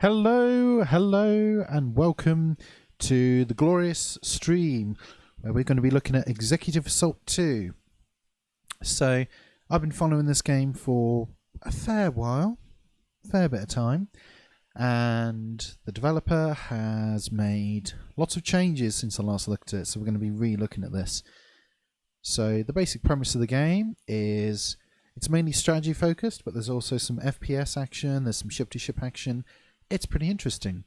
Hello, and welcome to the glorious stream where we're going to be looking at Executive Assault 2. So, I've been following this game for a fair bit of time, and the developer has made lots of changes since I last looked at it, so we're going to be re-looking at this. So, the basic premise of the game is it's mainly strategy focused, but there's also some FPS action, there's some ship-to-ship action. It's pretty interesting.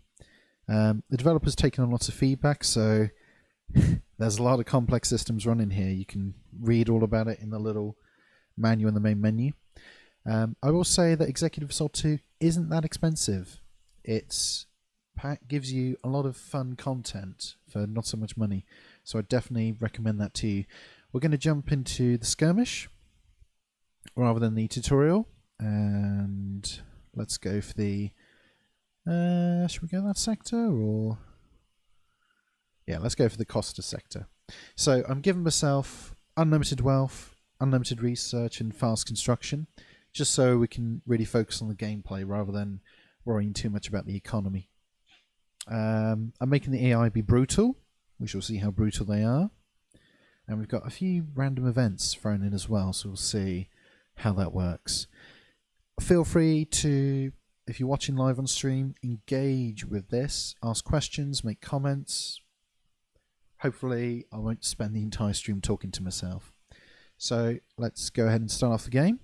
The developer's taken on lots of feedback, so there's a lot of complex systems running here. You can read all about it in the little manual in the main menu. I will say that Executive Assault 2 isn't that expensive. It gives you a lot of fun content for not so much money, so I definitely recommend that to you. We're going to jump into the skirmish rather than the tutorial, and let's go for the should we go that sector, or yeah, let's go for the Costa sector. So I'm giving myself unlimited wealth, unlimited research and fast construction, just so we can really focus on the gameplay rather than worrying too much about the economy. I'm making the AI be brutal. We shall see how brutal they are, and we've got a few random events thrown in as well, so we'll see how that works. Feel free to, if you're watching live on stream, engage with this, ask questions, make comments. Hopefully I won't spend the entire stream talking to myself. So let's go ahead and start off the game.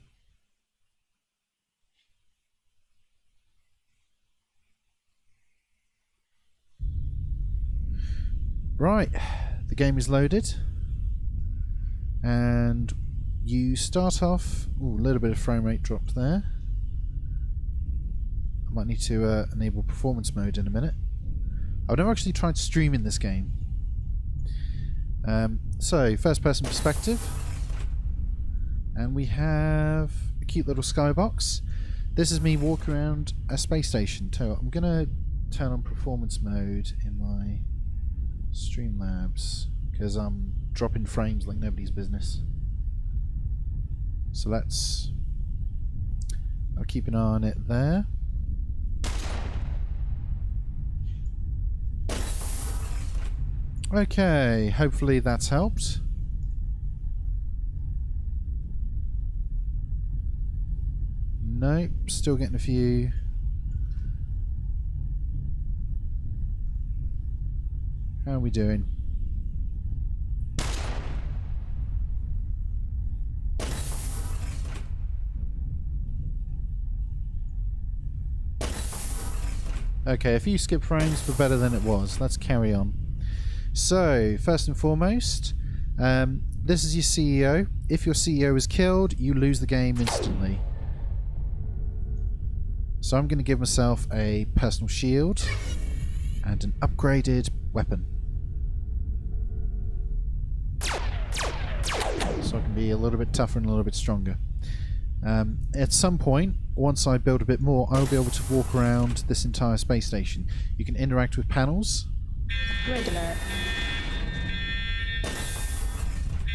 Right, the game is loaded, and you start off. Ooh, a little bit of frame rate dropped there. I might need to enable performance mode in a minute. I've never actually tried streaming this game. So, first person perspective. And we have a cute little skybox. This is me walking around a space station. So I'm going to turn on performance mode in my Streamlabs, because I'm dropping frames like nobody's business. So I'll keep an eye on it there. Okay, hopefully that's helped. Nope, still getting a few. How are we doing? Okay, a few skip frames, but better than it was. Let's carry on. So, first and foremost, this is your CEO. If your CEO is killed, you lose the game instantly. So I'm going to give myself a personal shield and an upgraded weapon, so I can be a little bit tougher and a little bit stronger. At some point, once I build a bit more, I'll be able to walk around this entire space station. You can interact with panels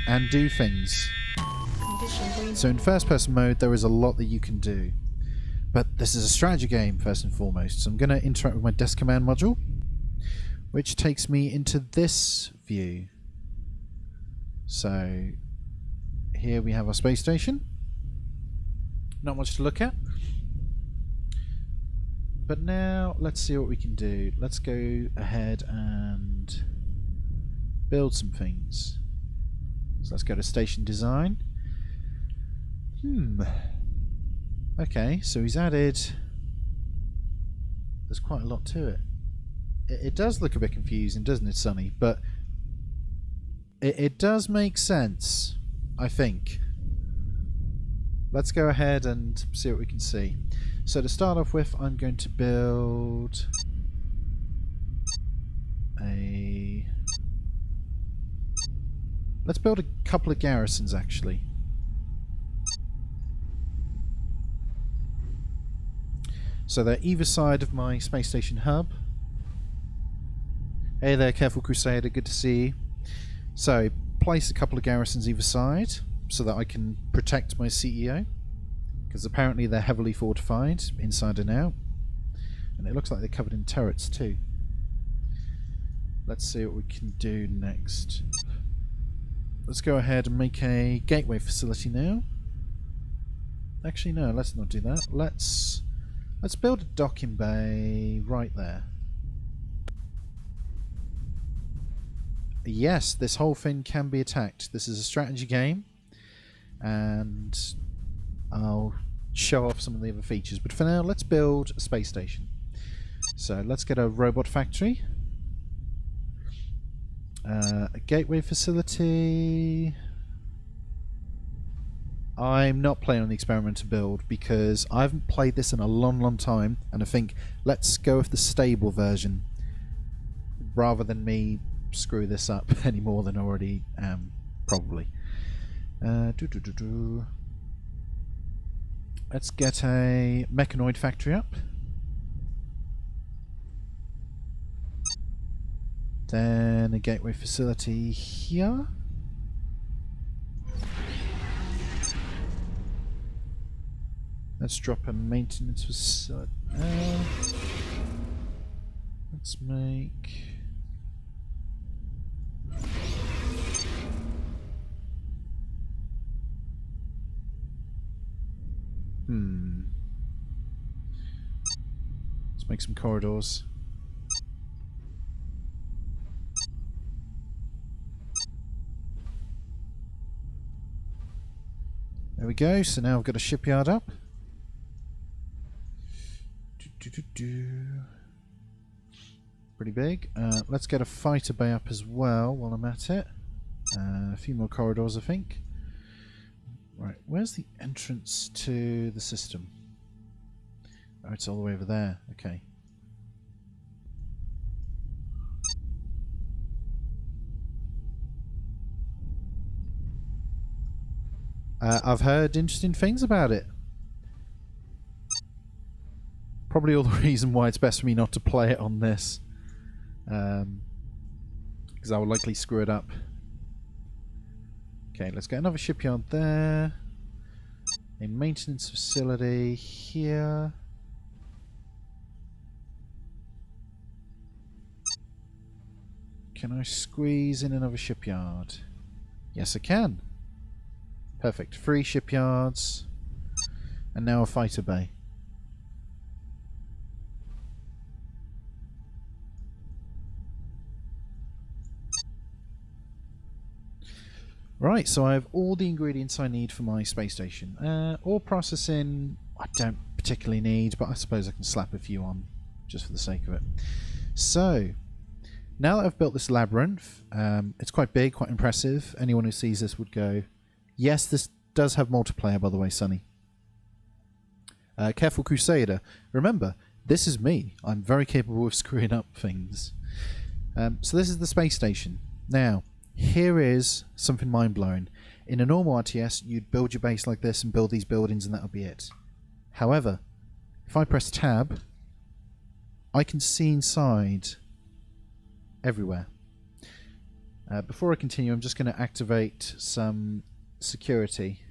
and do things. So in first person mode there is a lot that you can do, but this is a strategy game first and foremost, so I'm going to interact with my desk command module, which takes me into this view. So here we have our space station. Not much to look at, but now let's see what we can do. Let's go ahead and build some things. So let's go to station design. Okay, so he's added, there's quite a lot to it. It does look a bit confusing, doesn't it, Sonny? But it does make sense, I think. Let's go ahead and see what we can see. So to start off with, I'm going to build let's build a couple of garrisons, actually. So they're either side of my space station hub. Hey there, Careful Crusader, good to see you. So, place a couple of garrisons either side so that I can protect my CEO, because apparently they're heavily fortified inside and out. And it looks like they're covered in turrets too. Let's see what we can do next. Let's go ahead and make a gateway facility now. Actually, no, let's not do that. Let's build a docking bay right there. Yes, this whole thing can be attacked. This is a strategy game, and I'll show off some of the other features. But for now, let's build a space station. So let's get a robot factory. A gateway facility. I'm not playing on the experimenter build because I haven't played this in a long time, and I think let's go with the stable version rather than me screw this up any more than I already am, probably. Let's get a Mechanoid factory up. Then a gateway facility here. Let's drop a maintenance facility. Let's make... Let's make some corridors. There we go, so now I've got a shipyard up. Pretty big. Let's get a fighter bay up as well while I'm at it. A few more corridors, I think. Right, where's the entrance to the system? Oh, it's all the way over there. Okay. I've heard interesting things about it. Probably all the reason why it's best for me not to play it on this. Because I will likely screw it up. Okay, let's get another shipyard there. A maintenance facility here. Can I squeeze in another shipyard? Yes, I can. Perfect. 3 shipyards. And now a fighter bay. Right, so I have all the ingredients I need for my space station. Ore processing I don't particularly need, but I suppose I can slap a few on just for the sake of it. So, now that I've built this labyrinth, it's quite big, quite impressive. Anyone who sees this would go, yes, this does have multiplayer, by the way, Sonny. Careful Crusader. Remember, this is me. I'm very capable of screwing up things. So this is the space station. Now, here is something mind-blowing. In a normal RTS, you'd build your base like this and build these buildings and that would be it. However, if I press tab, I can see inside everywhere. Before I continue, I'm just going to activate some security.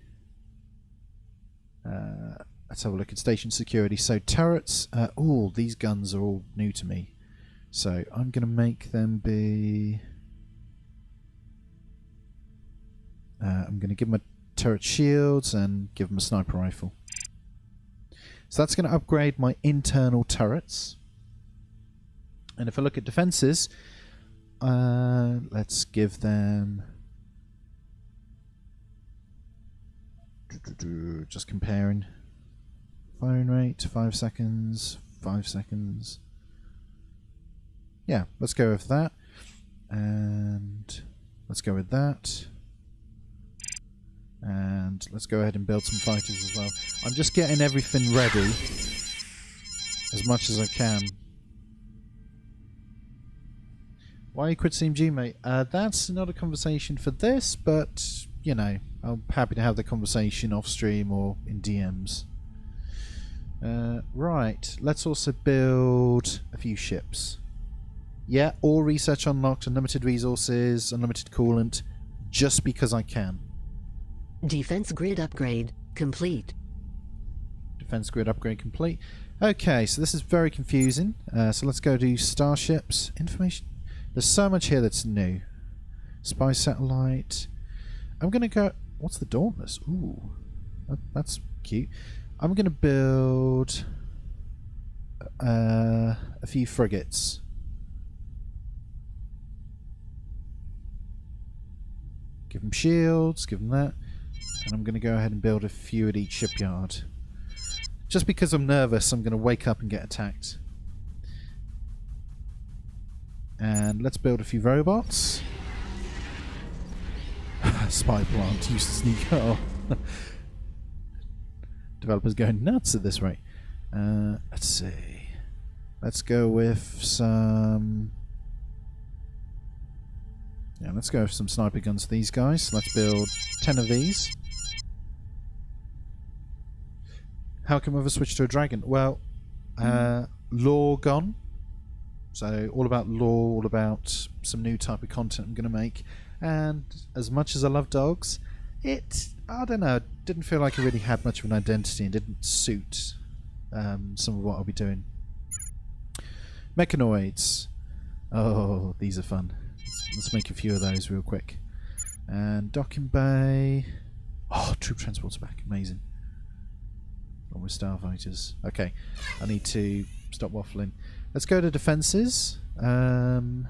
Let's have a look at station security. So turrets, these guns are all new to me. So I'm going to make them be... I'm going to give them a turret shields and give them a sniper rifle. So that's going to upgrade my internal turrets. And if I look at defenses, let's give them... Just comparing. Firing rate, 5 seconds, 5 seconds. Yeah, let's go with that. And let's go with that. And let's go ahead and build some fighters as well. I'm just getting everything ready as much as I can. Why you quit CMG, mate? That's not a conversation for this, but, you know, I'm happy to have the conversation off stream or in DMs. Right, let's also build a few ships. Yeah, all research unlocked, unlimited resources, unlimited coolant, just because I can. Defense grid upgrade complete. Defense grid upgrade complete. Okay, so this is very confusing. So let's go to starships. Information. There's so much here that's new. Spy satellite. I'm going to go... What's the Dauntless? Ooh. That's cute. I'm going to build a few frigates. Give them shields, give them that. And I'm going to go ahead and build a few at each shipyard. Just because I'm nervous, I'm going to wake up and get attacked. And let's build a few robots. Spy plant used to sneak off. Developers going nuts at this rate. Let's see. Let's go with some... Yeah, let's go with some sniper guns for these guys. Let's build 10 of these. How come we ever switch to a dragon? Well, lore gone. So all about lore, all about some new type of content I'm going to make. And as much as I love dogs, I don't know, didn't feel like it really had much of an identity and didn't suit some of what I'll be doing. Mechanoids. Oh, these are fun. Let's make a few of those real quick. And docking bay. Oh, troop transports back. Amazing. Along with starfighters. Okay, I need to stop waffling. Let's go to defences. In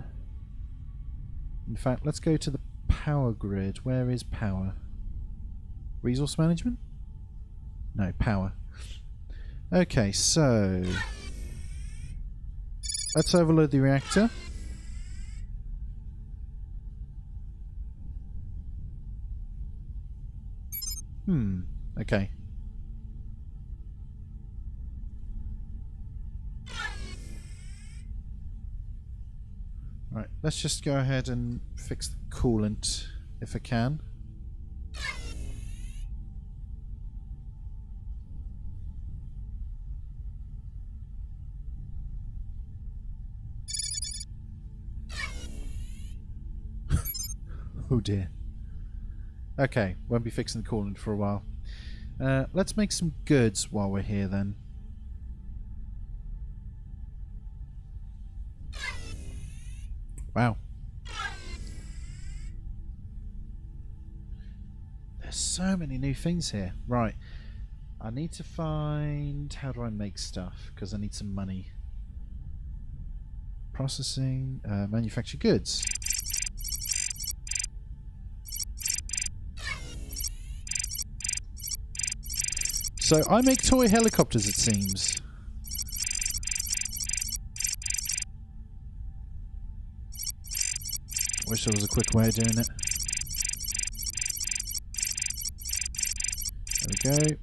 fact, let's go to the power grid. Where is power? Resource management? No, power. Okay, so let's overload the reactor. Okay. Right, let's just go ahead and fix the coolant if I can. Oh dear. Okay, won't be fixing the coolant for a while. Let's make some goods while we're here then. Wow. There's so many new things here. Right. I need to find... How do I make stuff? Because I need some money. Processing, manufacture goods. So I make toy helicopters, it seems. Wish there was a quick way of doing it. There we go.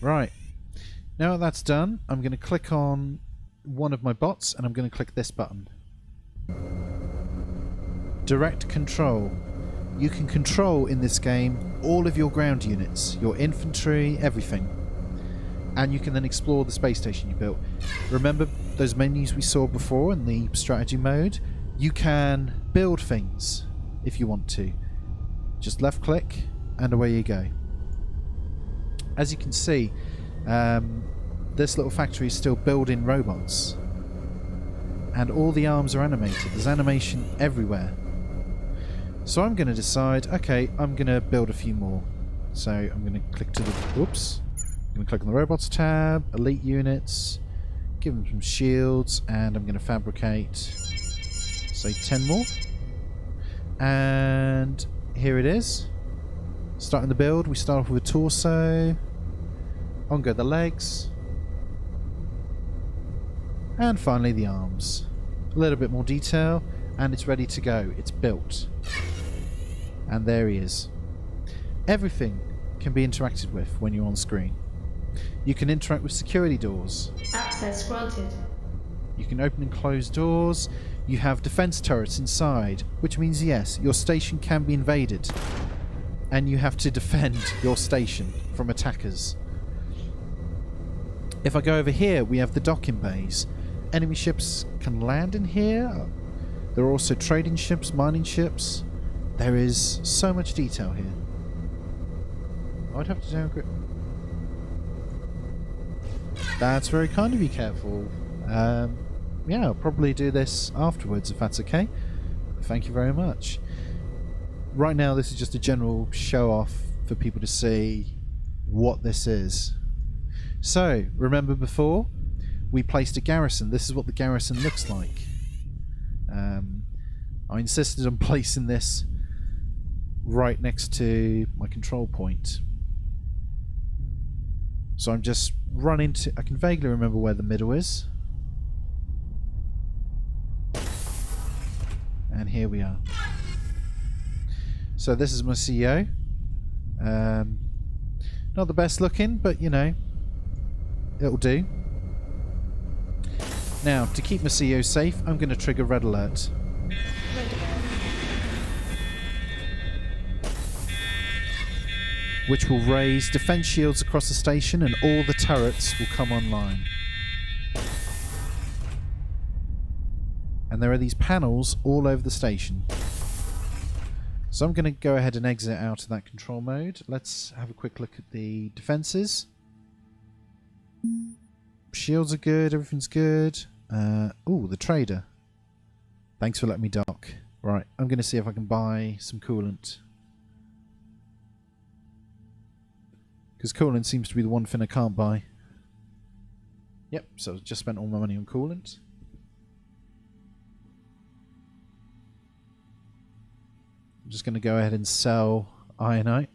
Right. Now that that's done, I'm going to click on one of my bots and I'm going to click this button. Direct control. You can control in this game all of your ground units, your infantry, everything. And you can then explore the space station you built. Remember those menus we saw before in the strategy mode? You can build things if you want to. Just left click and away you go. As you can see, this little factory is still building robots. And all the arms are animated. There's animation everywhere. So I'm going to decide, okay, I'm going to build a few more. So I'm going to click to the... Whoops. I'm going to click on the robots tab, elite units, give them some shields, and I'm going to fabricate, say, 10 more. And here it is. Starting the build, we start off with a torso. On go the legs. And finally the arms. A little bit more detail, and it's ready to go. It's built. And there he is. Everything can be interacted with when you're on screen. You can interact with security doors. Access granted. You can open and close doors. You have defense turrets inside, which means yes, your station can be invaded. And you have to defend your station from attackers. If I go over here, we have the docking bays. Enemy ships can land in here. There are also trading ships, mining ships. There is so much detail here. I'd have to downgrade. That's very kind of you, Careful. Yeah, I'll probably do this afterwards if that's okay. Thank you very much. Right now, this is just a general show-off for people to see what this is. So, remember before? We placed a garrison. This is what the garrison looks like. I insisted on placing this right next to my control point. So I'm just running to... I can vaguely remember where the middle is. And here we are. So this is my CEO. Not the best looking, but you know, it'll do. Now, to keep my CEO safe, I'm going to trigger red alert. Which will raise defense shields across the station and all the turrets will come online. And there are these panels all over the station. So I'm going to go ahead and exit out of that control mode. Let's have a quick look at the defenses. Shields are good, everything's good. Ooh, the trader. Thanks for letting me dock. Right, I'm going to see if I can buy some coolant. Because coolant seems to be the one thing I can't buy. Yep, so I've just spent all my money on coolant. I'm just going to go ahead and sell Ionite.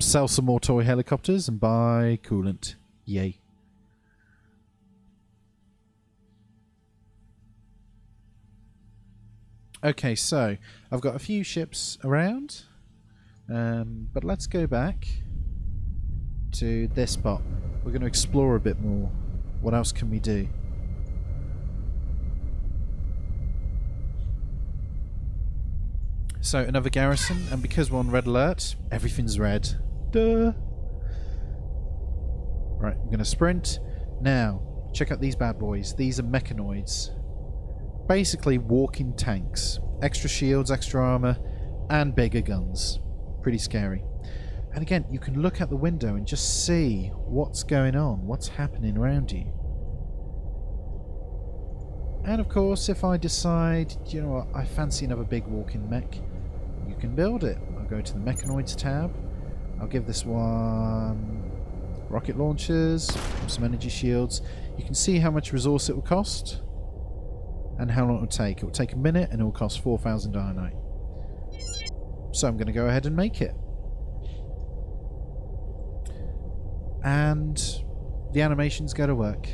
Sell some more toy helicopters and buy coolant. Yay. Okay, so I've got a few ships around. But let's go back to this spot. We're going to explore a bit more. What else can we do? So another garrison, and because we're on red alert, everything's red. Duh! Right, I'm going to sprint. Now, check out these bad boys. These are mechanoids. Basically walking tanks. Extra shields, extra armor, and bigger guns. Pretty scary. And again, you can look out the window and just see what's going on, what's happening around you. And of course, if I decide, you know what, I fancy another big walking mech, you can build it. I'll go to the Mechanoids tab. I'll give this one rocket launchers, some energy shields. You can see how much resource it will cost and how long it will take. It will take a minute and it will cost 4,000 Ionite. So I'm going to go ahead and make it. And the animations go to work.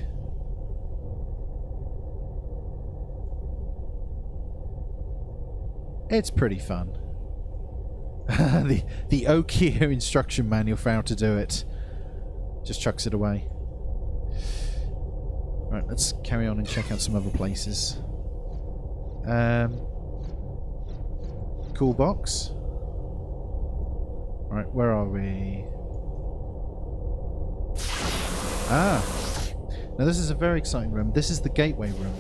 It's pretty fun. the Okia instruction manual for how to do it just chucks it away. Right, let's carry on and check out some other places. Cool box. Right, where are we? Ah! Now this is a very exciting room. This is the gateway room,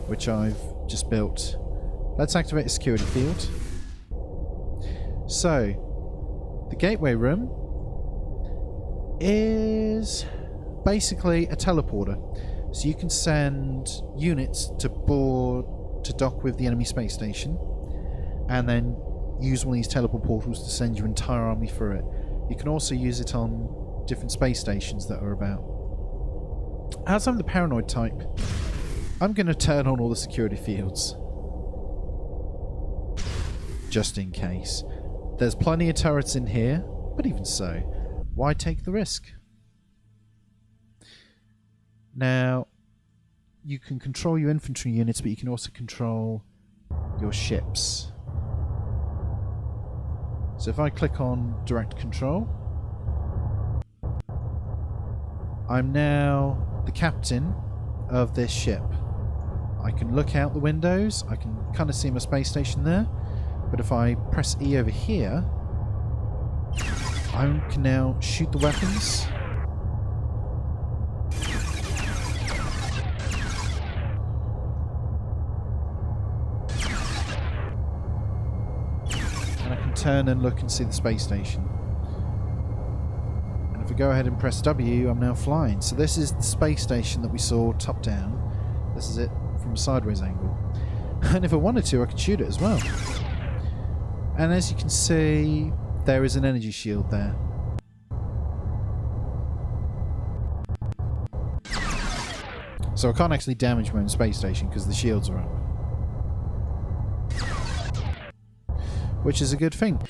which I've just built. Let's activate a security field. So, the gateway room is basically a teleporter. So you can send units to dock with the enemy space station, and then use one of these teleport portals to send your entire army through it. You can also use it on different space stations that are about. As I'm the paranoid type, I'm going to turn on all the security fields. Just in case. There's plenty of turrets in here, but even so, why take the risk? Now, you can control your infantry units, but you can also control your ships. So if I click on direct control, I'm now the captain of this ship. I can look out the windows, I can kind of see my space station there, but if I press E over here, I can now shoot the weapons. And I can turn and look and see the space station. And if If I go ahead and press W, I'm now flying. So this is the space station that we saw top down. This is it from a sideways angle. And if I wanted to, I could shoot it as well. And as you can see, there is an energy shield there. So I can't actually damage my own space station because the shields are up. Which is a good thing.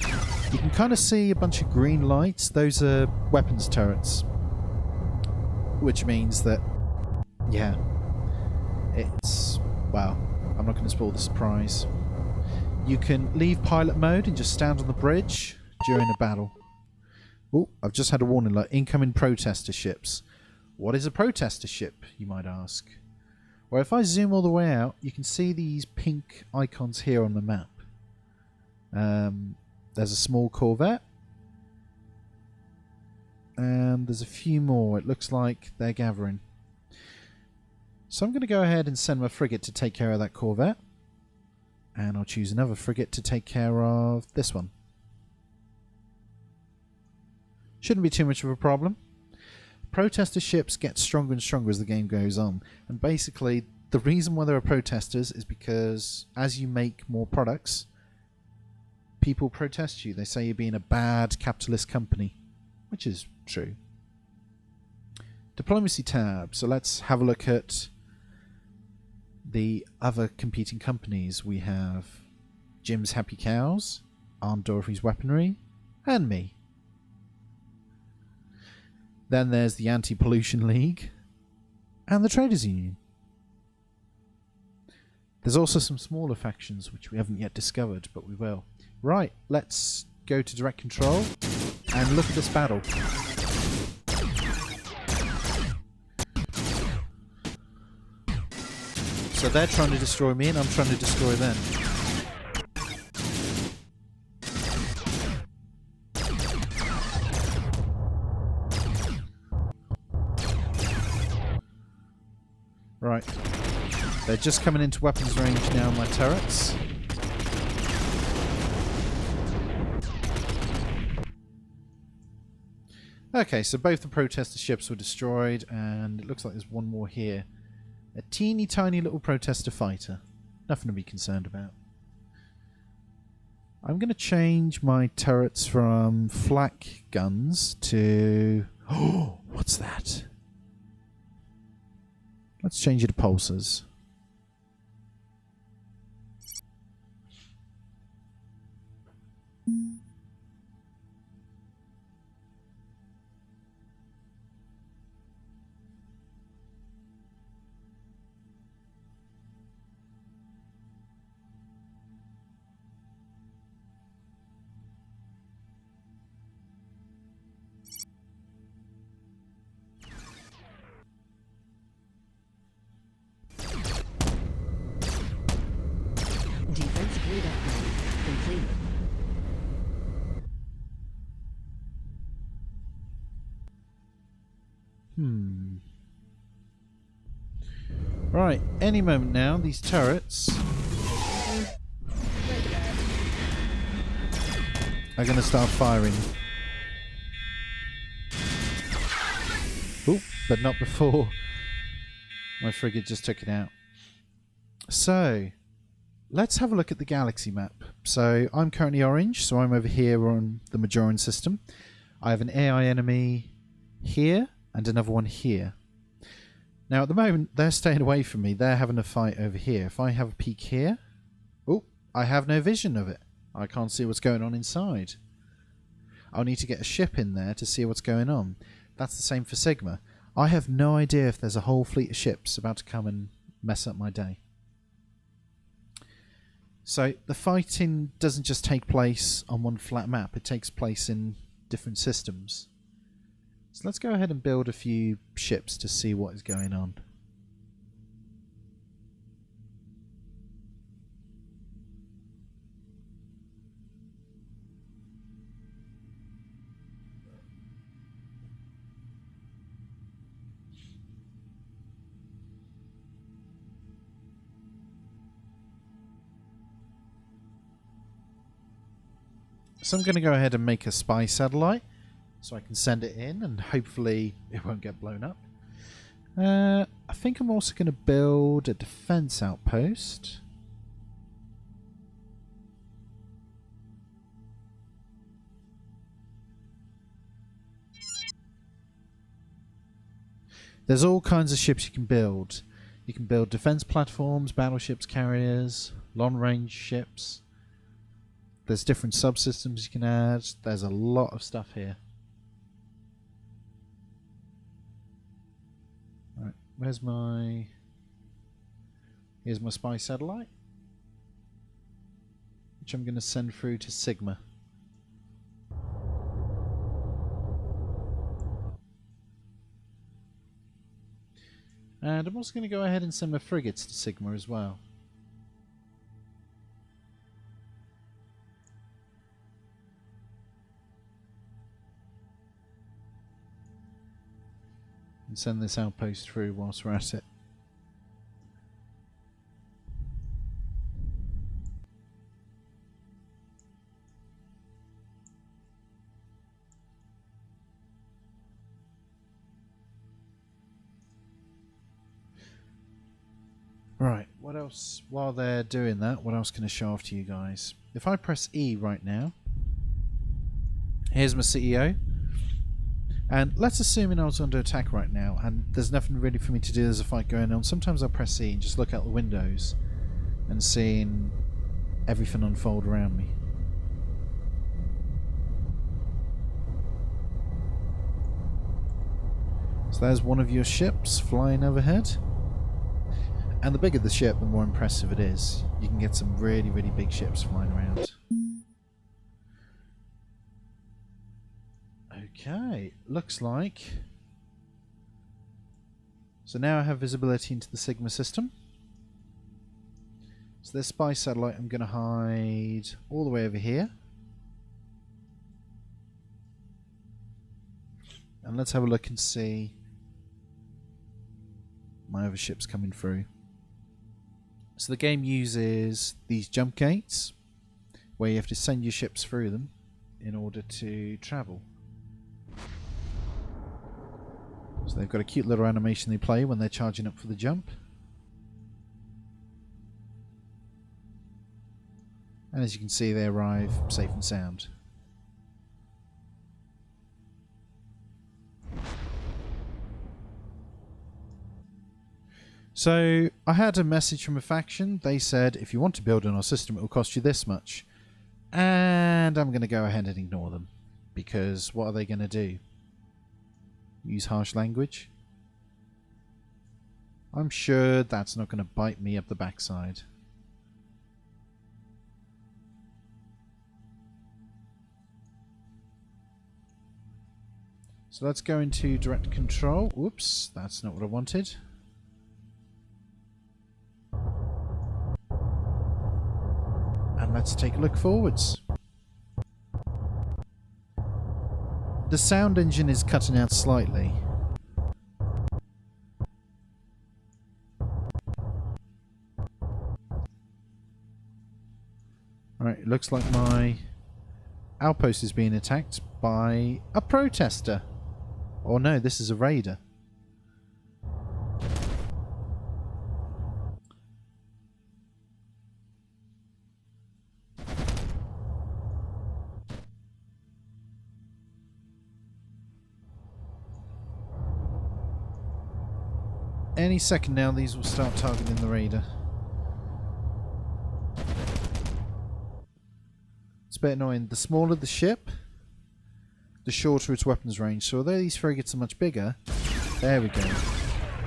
You can kind of see a bunch of green lights. Those are weapons turrets. Which means that, yeah, it's, well, I'm not going to spoil the surprise. You can leave pilot mode and just stand on the bridge during a battle. Oh, I've just had a warning light. Incoming protester ships. What is a protester ship, you might ask? Well, if I zoom all the way out, you can see these pink icons here on the map. There's a small corvette. And there's a few more. It looks like they're gathering. So I'm going to go ahead and send my frigate to take care of that corvette. And I'll choose another frigate to take care of this one. Shouldn't be too much of a problem. Protester ships get stronger and stronger as the game goes on. And basically, the reason why there are protesters is because as you make more products, people protest you. They say you're being a bad capitalist company, which is true. Diplomacy tab. So let's have a look at the other competing companies. We have Jim's Happy Cows, Aunt Dorothy's Weaponry, and me. Then there's the Anti-Pollution League and the Traders Union. There's also some smaller factions which we haven't yet discovered, but we will. Right, let's go to direct control and look at this battle. So they're trying to destroy me and I'm trying to destroy them. Right. They're just coming into weapons range now, my turrets. Okay, so both the protester ships were destroyed, and it looks like there's one more here. A teeny tiny little protester fighter. Nothing to be concerned about. I'm going to change my turrets from flak guns to... Oh, what's that? Let's change it to pulsars. Defensive grid upgrade complete. Right, any moment now, these turrets are going to start firing. Oh, but not before my frigate just took it out. So, let's have a look at the galaxy map. So, I'm currently orange, so I'm over here on the Majoran system. I have an AI enemy here and another one here. Now, at the moment, they're staying away from me. They're having a fight over here. If I have a peek here... Oh, I have no vision of it. I can't see what's going on inside. I'll need to get a ship in there to see what's going on. That's the same for Sigma. I have no idea if there's a whole fleet of ships about to come and mess up my day. So, the fighting doesn't just take place on one flat map. It takes place in different systems. So let's go ahead and build a few ships to see what is going on. So I'm going to go ahead and make a spy satellite. so I can send it in and hopefully it won't get blown up. I think I'm also going to build a defense outpost. There's all kinds of ships you can build. You can build defense platforms, battleships, carriers, long-range ships. There's different subsystems you can add. There's a lot of stuff here. Right, where's my... Here's my spy satellite, which I'm going to send through to Sigma. And I'm also going to go ahead and send my frigates to Sigma as well. And send this outpost through whilst we're at it. Right, what else, while they're doing that, what else can I show off to you guys? If I press E right now, here's my CEO, and let's assume I was under attack right now, and there's nothing really for me to do, there's a fight going on. Sometimes I'll press E and just look out the windows and seeing everything unfold around me. So there's one of your ships flying overhead. And the bigger the ship, the more impressive it is. You can get some really, really big ships flying around. Okay, looks like... So now I have visibility into the Sigma system. So this spy satellite I'm going to hide all the way over here. And let's have a look and see my other ships coming through. So the game uses these jump gates where you have to send your ships through them in order to travel. So they've got a cute little animation they play when they're charging up for the jump. And as you can see, they arrive safe and sound. So I had a message from a faction. They said, if you want to build on our system, it will cost you this much. And I'm going to go ahead and ignore them. Because what are they going to do? Use harsh language? I'm sure that's not going to bite me up the backside. So let's go into direct control. Whoops, that's not what I wanted. And let's take a look forwards. The sound engine is cutting out slightly. Alright, it looks like my outpost is being attacked by a protester. Or no, this is a raider. Any second now, these will start targeting the raider. It's a bit annoying. The smaller the ship, the shorter its weapons range. So although these frigates are much bigger, there we go.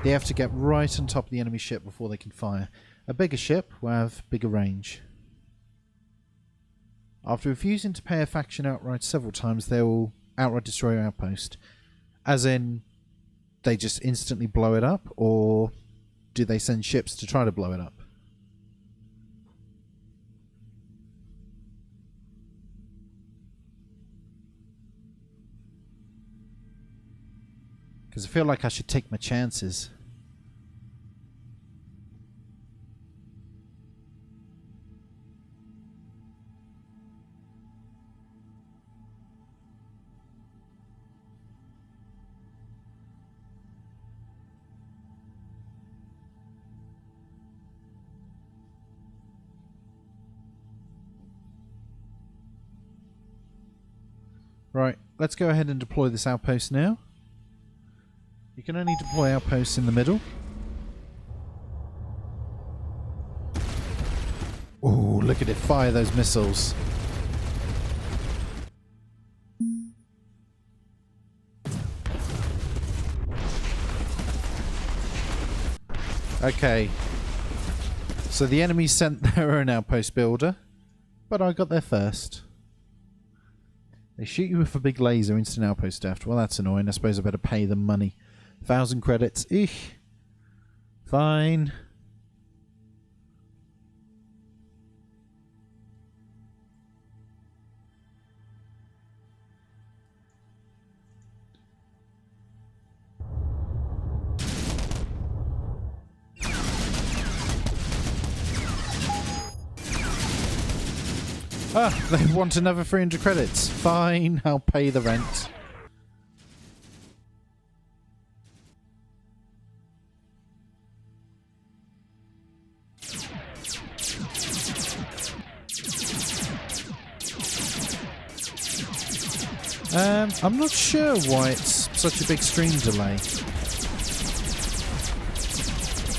They have to get right on top of the enemy ship before they can fire. A bigger ship will have bigger range. After refusing to pay a faction outright several times, they will outright destroy your outpost. As in, they just instantly blow it up, or do they send ships to try to blow it up? Because I feel like I should take my chances. Right, let's go ahead and deploy this outpost now. You can only deploy outposts in the middle. Ooh, look at it fire those missiles. Okay. So the enemy sent their own outpost builder, but I got there first. They shoot you with a big laser, instant outpost theft. Well, that's annoying. I suppose I better pay them money. 1,000 credits. Eesh. Fine. Ah, they want another 300 credits. Fine, I'll pay the rent. I'm not sure why it's such a big stream delay.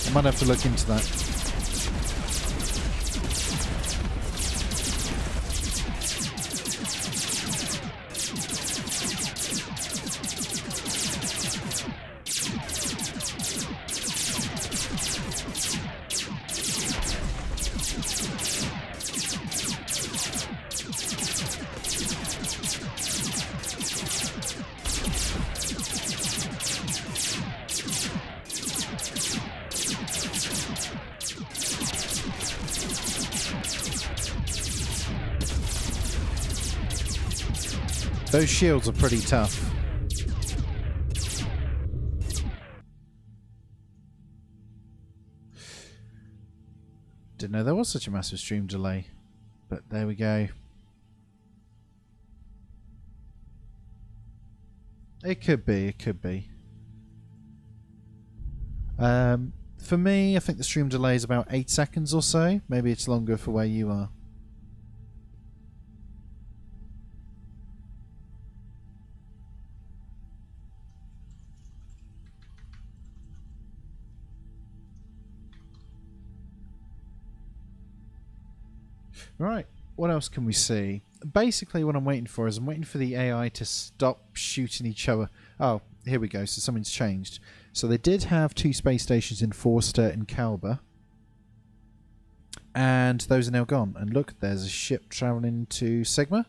I might have to look into that. Those shields are pretty tough. Didn't know there was such a massive stream delay, but there we go. It could be, it could be. For me, I think the stream delay is about 8 seconds or so. Maybe it's longer for where you are. Right, what else can we see? Basically what I'm waiting for is I'm waiting for the AI to stop shooting each other. Oh, here we go, so something's changed. So they did have 2 space stations in Forster and Kalba. And those are now gone. And look, there's a ship travelling to Sigma.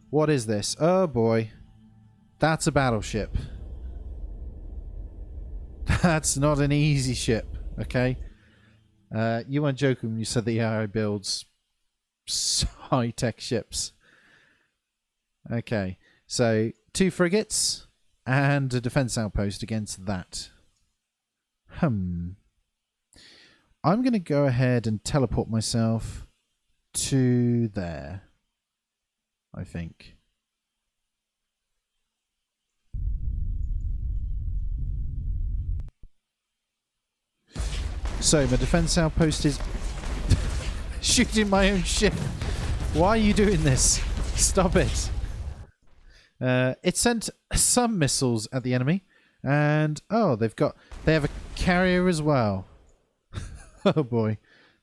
What is this? Oh boy. That's a battleship. That's not an easy ship, okay? You weren't joking when you said the AI builds high-tech ships. Okay, so 2 frigates and a defense outpost against that. I'm going to go ahead and teleport myself to there, I think. So my defense outpost is shooting my own ship. Why are you doing this? Stop it. It sent some missiles at the enemy, and oh, they have a carrier as well. Oh boy,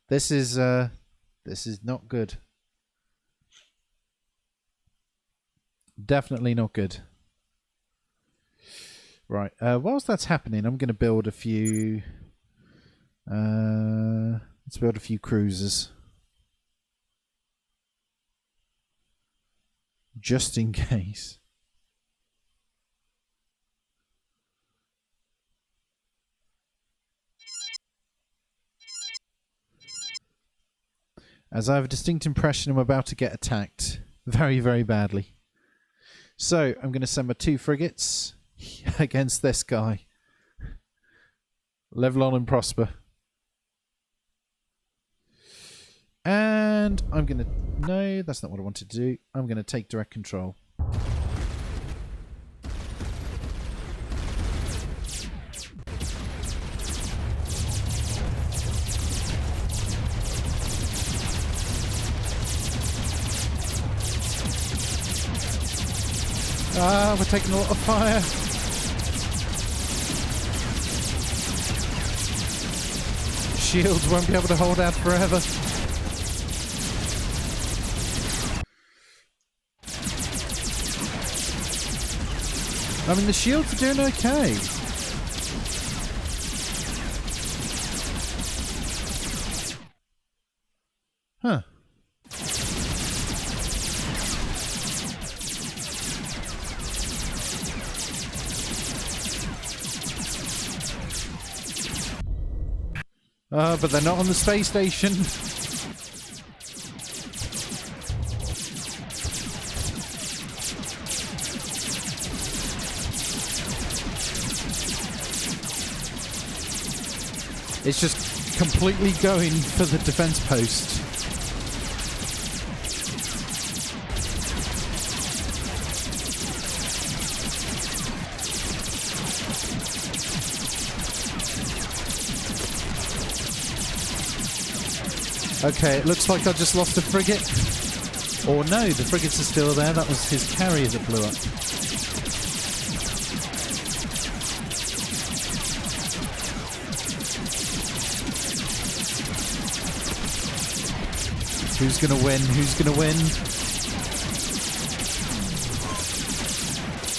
this is not good. Definitely not good. Right. Whilst that's happening, I'm going to build a few. Let's build a few cruisers. Just in case. As I have a distinct impression I'm about to get attacked. Very, very badly. So, I'm going to send my 2 frigates against this guy. Level on and prosper. And I'm going to... No, that's not what I wanted to do. I'm going to take direct control. Ah, we're taking a lot of fire. Shields won't be able to hold out forever. I mean, the shields are doing okay. Huh. But they're not on the space station. It's just completely going for the defense post. Okay, it looks like I just lost a frigate. Or no, the frigates are still there. That was his carrier that blew up. Who's gonna win? Who's gonna win?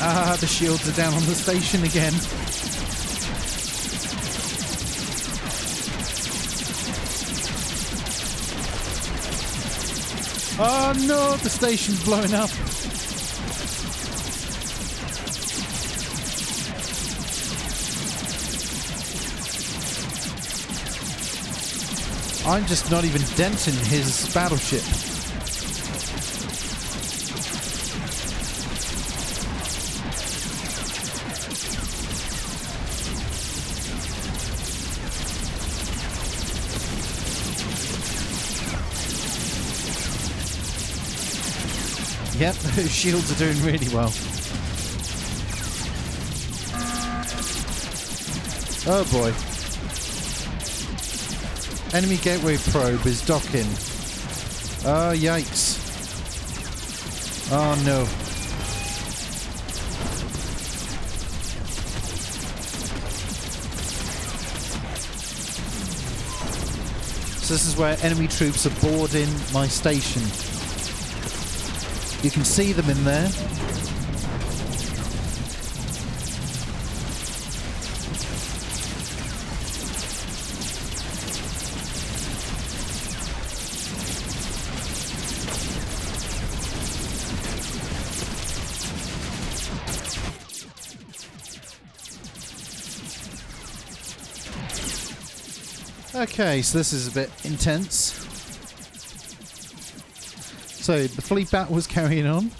Ah, the shields are down on the station again. Oh no, the station's blowing up. I'm just not even denting his battleship. Yep, those shields are doing really well. Oh boy. Enemy gateway probe is docking. Oh, yikes. Oh no. So this is where enemy troops are boarding my station. You can see them in there. Okay, so this is a bit intense. So the fleet battle was carrying on,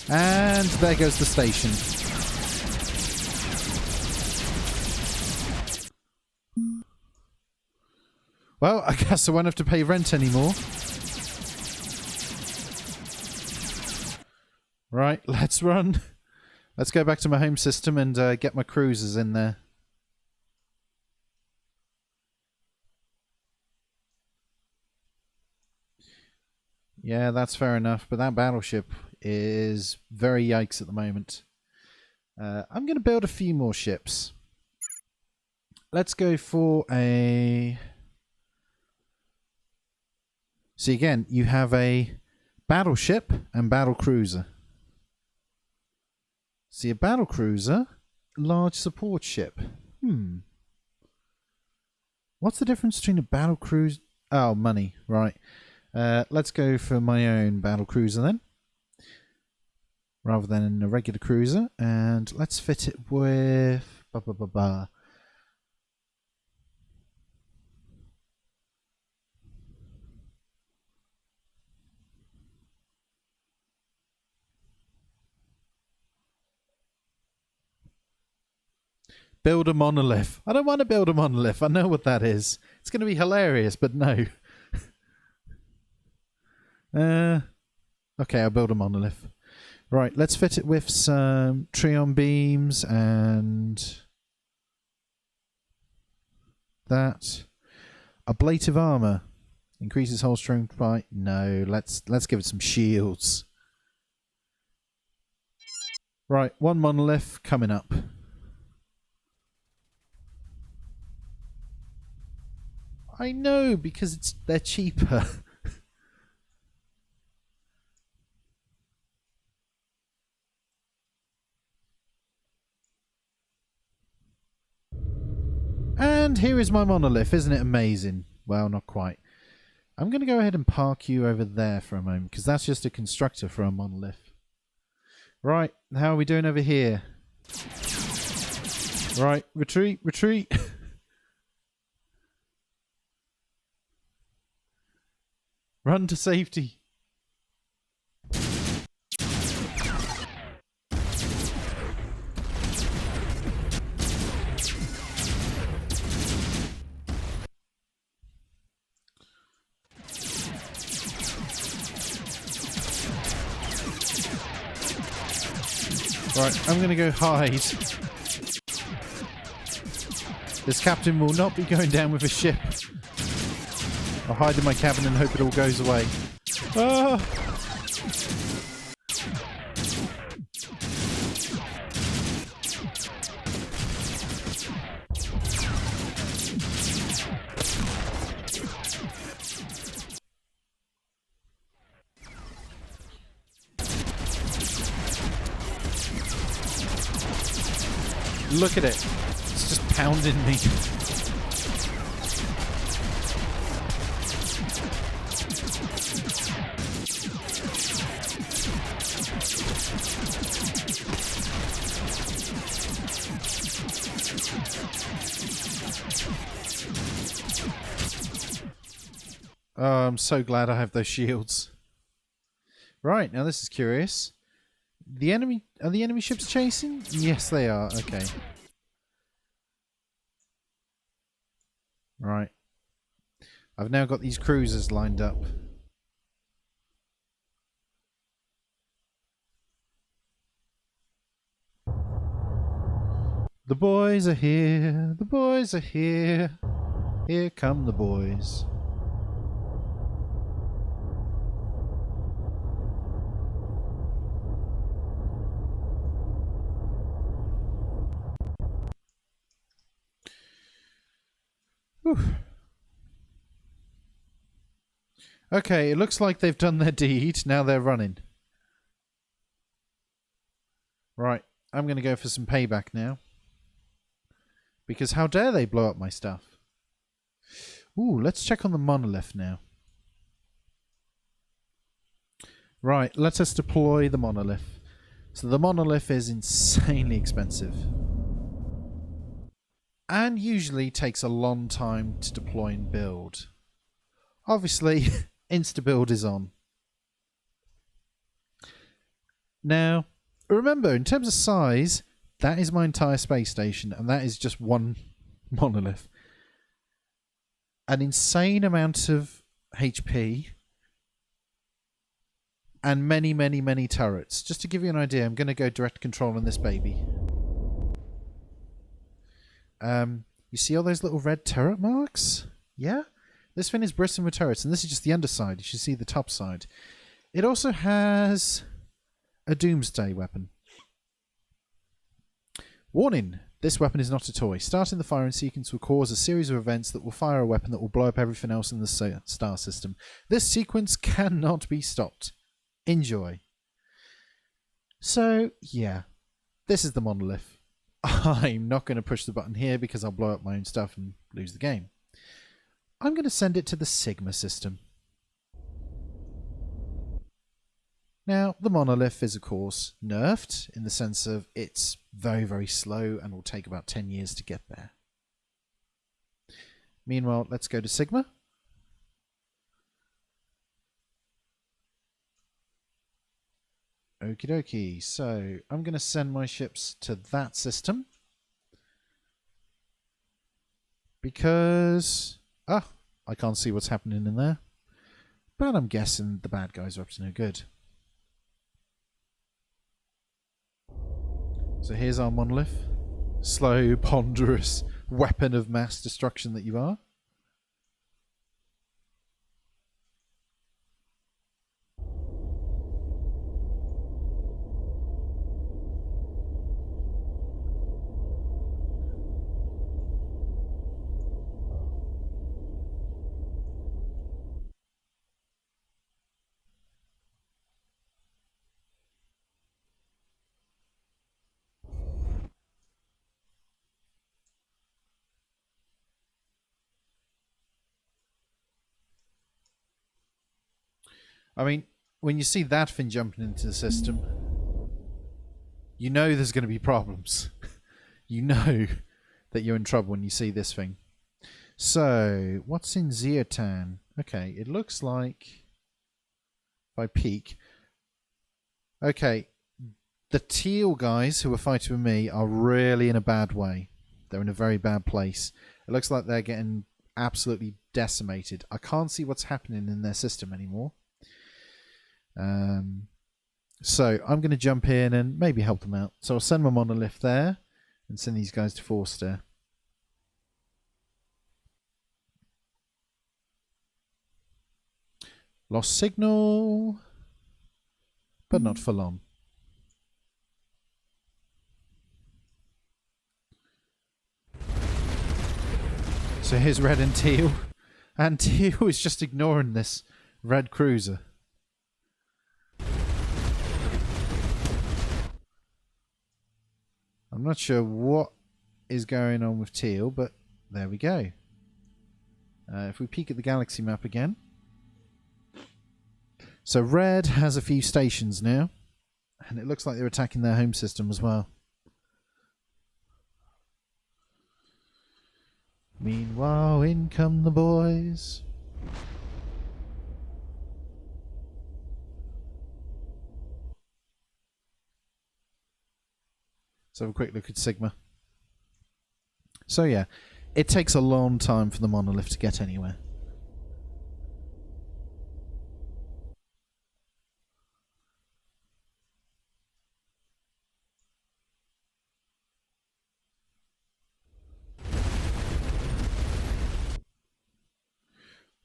and there goes the station. Well, I guess I won't have to pay rent anymore. Right, let's run. Let's go back to my home system and get my cruisers in there. Yeah, that's fair enough, but that battleship is very yikes at the moment. I'm going to build a few more ships. Let's go for a... See, again, you have a battleship and battle cruiser. See, a battle cruiser, large support ship. What's the difference between a battle cruiser... Oh, money, right. Let's go for my own battle cruiser then, rather than a regular cruiser, and let's fit it with build a monolith. I don't want to build a monolith. I know what that is. It's going to be hilarious, but no. Okay, I'll build a monolith. Right, let's fit it with some Trion beams and that. Ablative armor increases hull strength by... No, let's give it some shields. Right, one monolith coming up. I know, because they're cheaper. And here is my monolith. Isn't it amazing? Well, not quite. I'm going to go ahead and park you over there for a moment, because that's just a constructor for a monolith. Right, how are we doing over here? Right, retreat, retreat. Run to safety. Right, I'm going to go hide. This captain will not be going down with a ship. I'll hide in my cabin and hope it all goes away. Ah! Look at it. It's just pounding me. Oh, I'm so glad I have those shields. Right, now this is curious. Are the enemy ships chasing? Yes, they are. Okay. Right. I've now got these cruisers lined up. The boys are here. The boys are here. Here come the boys. Whew. Okay, it looks like they've done their deed. Now they're running. Right, I'm going to go for some payback now. Because how dare they blow up my stuff? Ooh, let's check on the monolith now. Right, let us deploy the monolith. So the monolith is insanely expensive. And usually takes a long time to deploy and build. Obviously, insta-build is on. Now, remember, in terms of size, that is my entire space station, and that is just one monolith. An insane amount of HP, and many, many, many turrets. Just to give you an idea, I'm going to go direct control on this baby. You see all those little red turret marks? Yeah? This thing is bristling with turrets, and this is just the underside. You should see the top side. It also has a doomsday weapon. Warning! This weapon is not a toy. Starting the firing sequence will cause a series of events that will fire a weapon that will blow up everything else in the star system. This sequence cannot be stopped. Enjoy. So, yeah. This is the monolith. I'm not going to push the button here because I'll blow up my own stuff and lose the game. I'm going to send it to the Sigma system. Now, the monolith is, of course, nerfed in the sense of it's very, very slow and will take about 10 years to get there. Meanwhile, let's go to Sigma. Okie dokie. So, I'm going to send my ships to that system. Because... I can't see what's happening in there. But I'm guessing the bad guys are up to no good. So here's our monolith. Slow, ponderous weapon of mass destruction that you are. I mean, when you see that thing jumping into the system, you know there's going to be problems. You know that you're in trouble when you see this thing. So, what's in Zeotan? Okay, it looks like... If I peek... Okay, the teal guys who are fighting with me are really in a bad way. They're in a very bad place. It looks like they're getting absolutely decimated. I can't see what's happening in their system anymore. So I'm going to jump in and maybe help them out. So I'll send my monolith there and send these guys to Forster. Lost signal, but not for long. So here's red and teal. And teal is just ignoring this red cruiser. I'm not sure what is going on with teal, but there we go. If we peek at the galaxy map again. So red has a few stations now. And it looks like they're attacking their home system as well. Meanwhile, in come the boys. Let's have a quick look at Sigma. So yeah, it takes a long time for the monolith to get anywhere.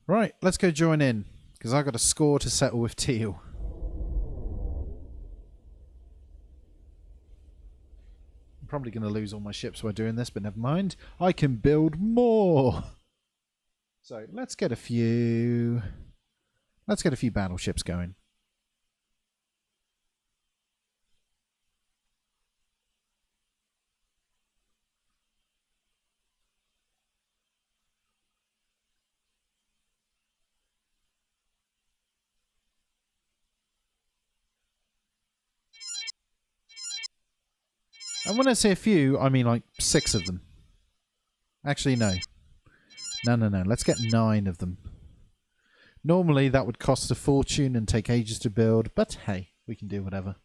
Right, let's go join in, because I've got a score to settle with teal. I'm probably going to lose all my ships while doing this, but never mind. I can build more! So, let's get a few battleships going. And when I say a few, I mean like 6 of them. Actually, no. No. Let's get 9 of them. Normally, that would cost a fortune and take ages to build, but hey, we can do whatever.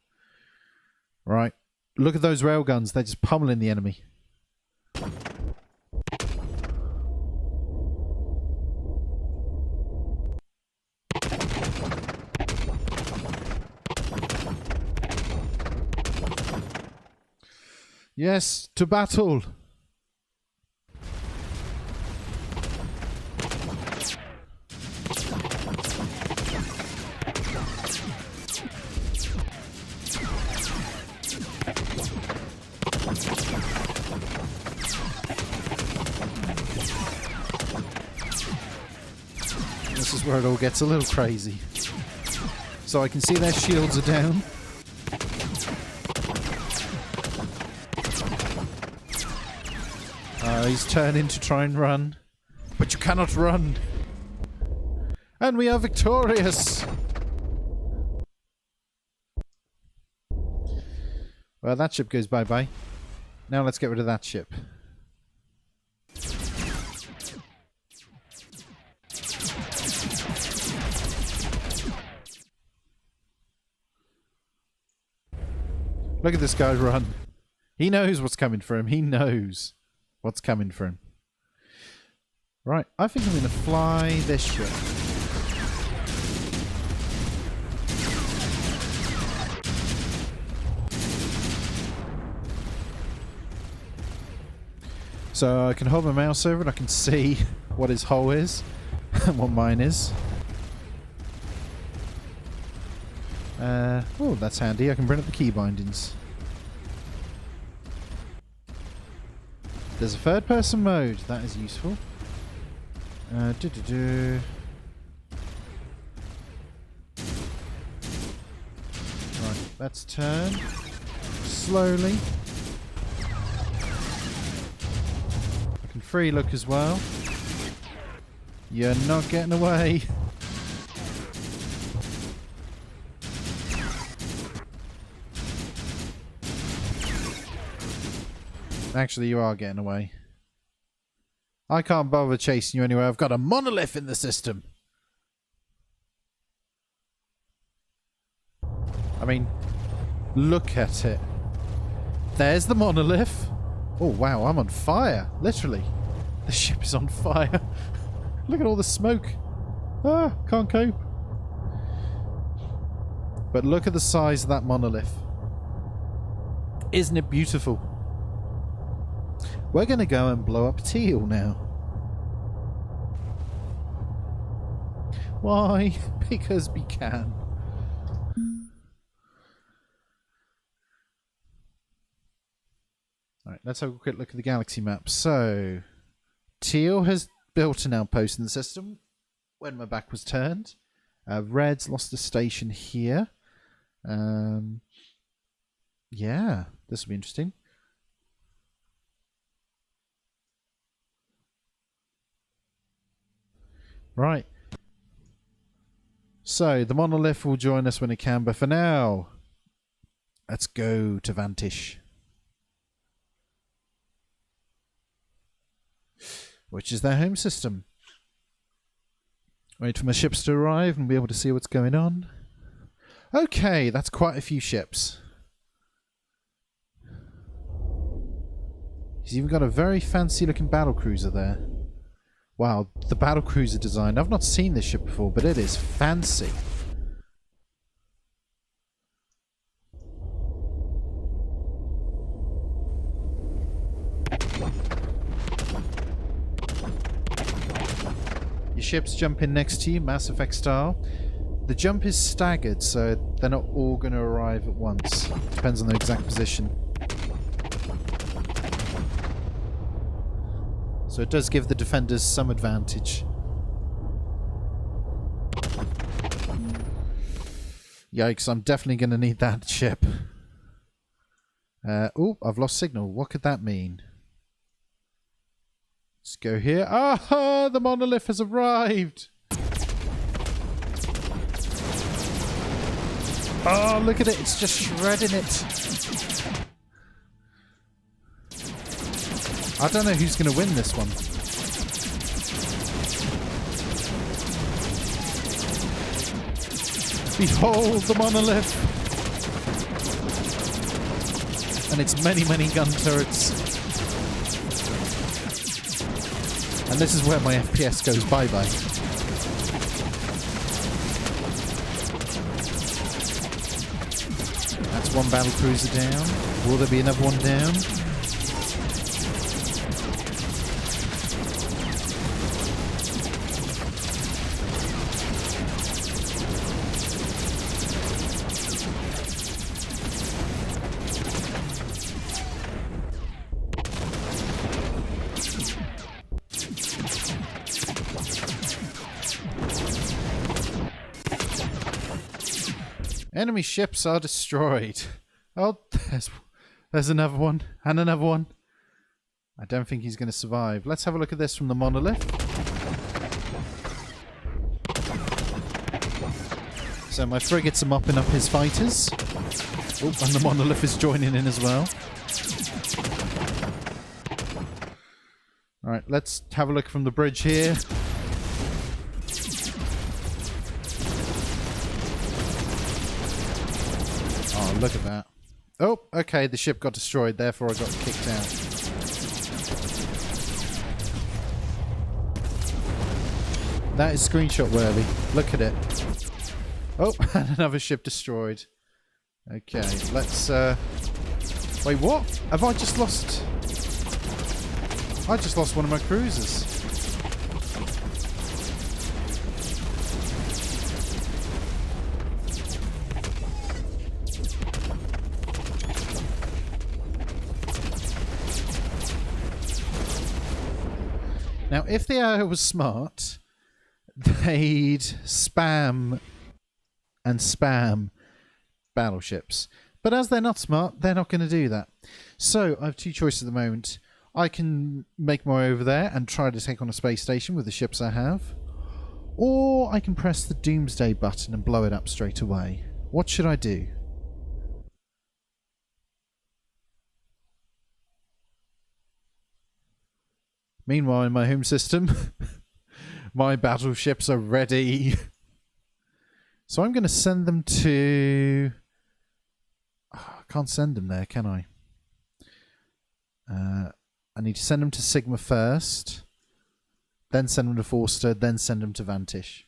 Right. Look at those railguns. They're just pummeling the enemy. Yes, to battle! This is where it all gets a little crazy. So I can see their shields are down. He's turning to try and run. But you cannot run. And we are victorious! Well, that ship goes bye-bye. Now let's get rid of that ship. Look at this guy run. He knows what's coming for him. He knows what's coming for him. Right, I think I'm going to fly this ship. So I can hold my mouse over and I can see what his hull is and what mine is. Oh, that's handy. I can bring up the key bindings. There's a third person mode. That is useful. Right, let's turn slowly. I can free look as well. You're not getting away. Actually, you are getting away. I can't bother chasing you anywhere. I've got a monolith in the system. I mean, look at it. There's the monolith. Oh, wow, I'm on fire. Literally. The ship is on fire. Look at all the smoke. Ah, can't cope. But look at the size of that monolith. Isn't it beautiful? We're going to go and blow up Teal now. Why? Because we can. Alright, let's have a quick look at the galaxy map. So, Teal has built an outpost in the system when my back was turned. Red's lost a station here. Yeah, this will be interesting. Right. So, the monolith will join us when it can, but for now, let's go to Vantish. Which is their home system. Wait for my ships to arrive and be able to see what's going on. Okay, that's quite a few ships. He's even got a very fancy looking battlecruiser there. Wow, the battlecruiser design. I've not seen this ship before, but it is fancy. Your ships jump in next to you, Mass Effect style. The jump is staggered, so they're not all going to arrive at once. Depends on their exact position. So it does give the defenders some advantage. Yikes, I'm definitely going to need that ship. Oh, I've lost signal. What could that mean? Let's go here. Ah, the monolith has arrived. Oh, look at it. It's just shredding it. I don't know who's going to win this one. Behold the monolith. And its many, many gun turrets. And this is where my FPS goes bye-bye. That's one battlecruiser down. Will there be another one down? Enemy ships are destroyed. Oh, there's another one. And another one. I don't think he's going to survive. Let's have a look at this from the monolith. So my frigates are mopping up his fighters. Oh, and the monolith is joining in as well. Alright, let's have a look from the bridge here. Oh, look at that. Oh, okay, the ship got destroyed, therefore I got kicked out. That is screenshot worthy. Look at it. Oh, and another ship destroyed. Okay, let's wait, what? Have I just lost? I just lost one of my cruisers. Now, if the AI was smart, they'd spam and spam battleships. But as they're not smart, they're not going to do that. So, I have two choices at the moment. I can make my way over there and try to take on a space station with the ships I have. Or I can press the Doomsday button and blow it up straight away. What should I do? Meanwhile, in my home system, my battleships are ready. So I'm going to send them to... Oh, I can't send them there, can I? I need to send them to Sigma first, then send them to Forster, then send them to Vantish.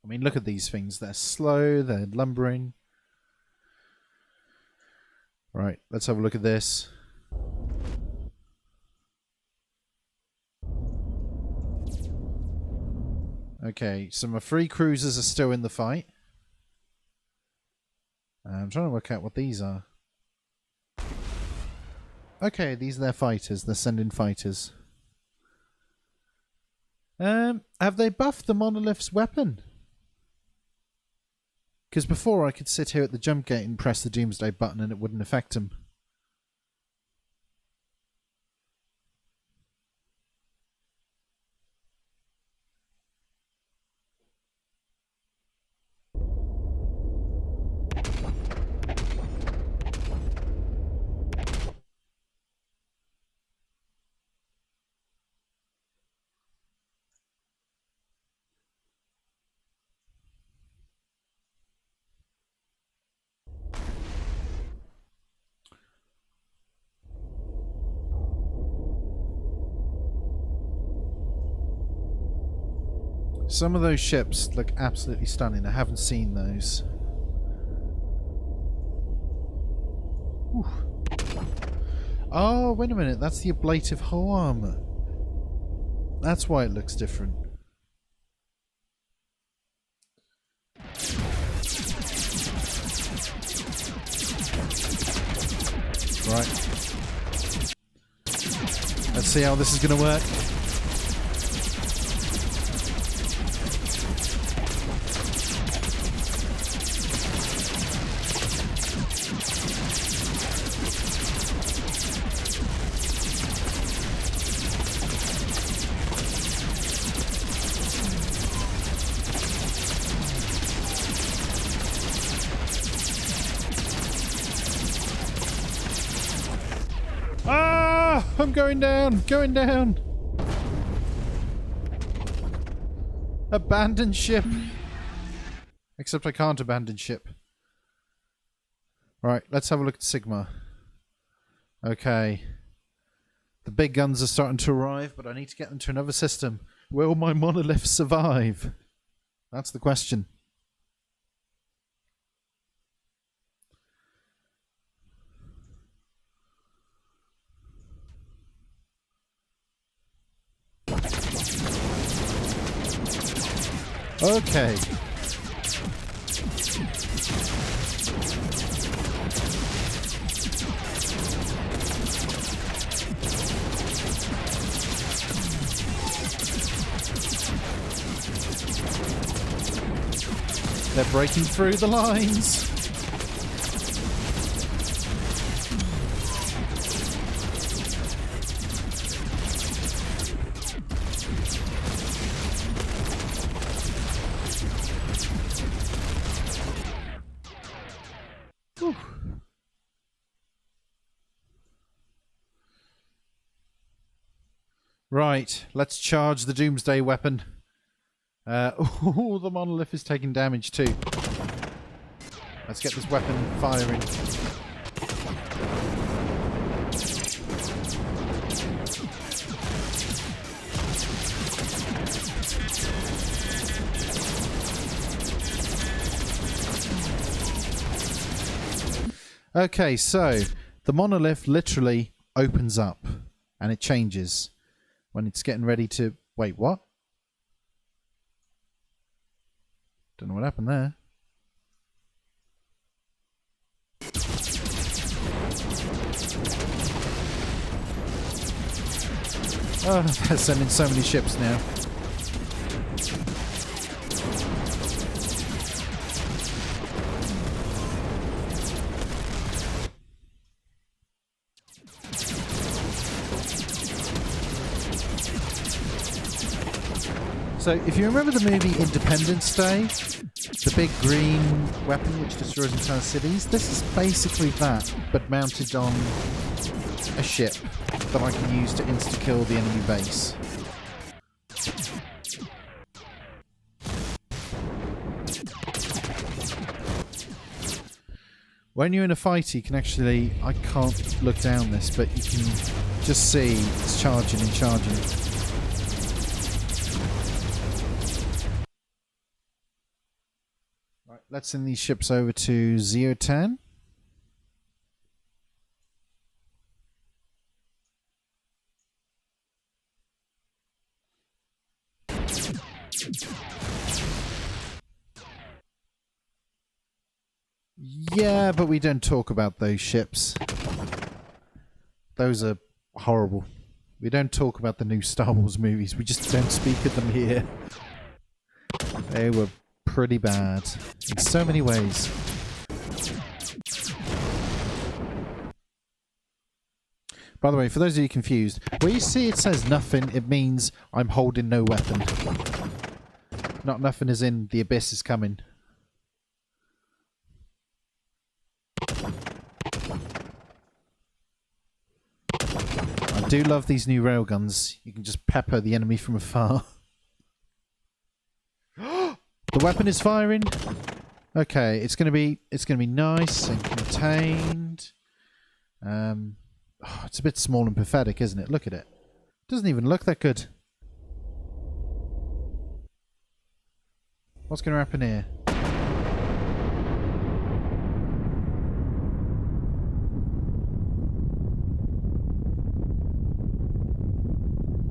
I mean, look at these things. They're slow, they're lumbering. Right, let's have a look at this. Okay, so my 3 cruisers are still in the fight. I'm trying to work out what these are. Okay, these are their fighters. They're sending fighters. Have they buffed the monolith's weapon? Because before I could sit here at the jump gate and press the Doomsday button and it wouldn't affect him. Some of those ships look absolutely stunning. I haven't seen those. Ooh. Oh, wait a minute. That's the ablative hull armor. That's why it looks different. Right. Let's see how this is going to work. I'm going down! Going down! Abandon ship! Except I can't abandon ship. Right, let's have a look at Sigma. Okay. The big guns are starting to arrive, but I need to get them to another system. Will my monolith survive? That's the question. Okay. They're breaking through the lines. Right, let's charge the Doomsday weapon. Oh, the monolith is taking damage too. Let's get this weapon firing. Okay, so the monolith literally opens up and it changes when it's getting ready to... Wait, what? Don't know what happened there. Oh, they're sending so many ships now. So, if you remember the movie Independence Day, the big green weapon which destroys entire cities, this is basically that, but mounted on a ship. that I can use to insta-kill the enemy base. When you're in a fight, you can actually... I can't look down this, but you can just see it's charging and charging. Right, let's send these ships over to 010. Yeah, but we don't talk about those ships. Those are horrible. We don't talk about the new Star Wars movies. We just don't speak of them here. They were pretty bad in so many ways. By the way, for those of you confused, where you see it says nothing, it means I'm holding no weapon. Not nothing as in the abyss is coming. I do love these new railguns. You can just pepper the enemy from afar. The weapon is firing. Okay, it's gonna be nice and contained. It's a bit small and pathetic, isn't it? Look at it. Doesn't even look that good. What's going to happen here?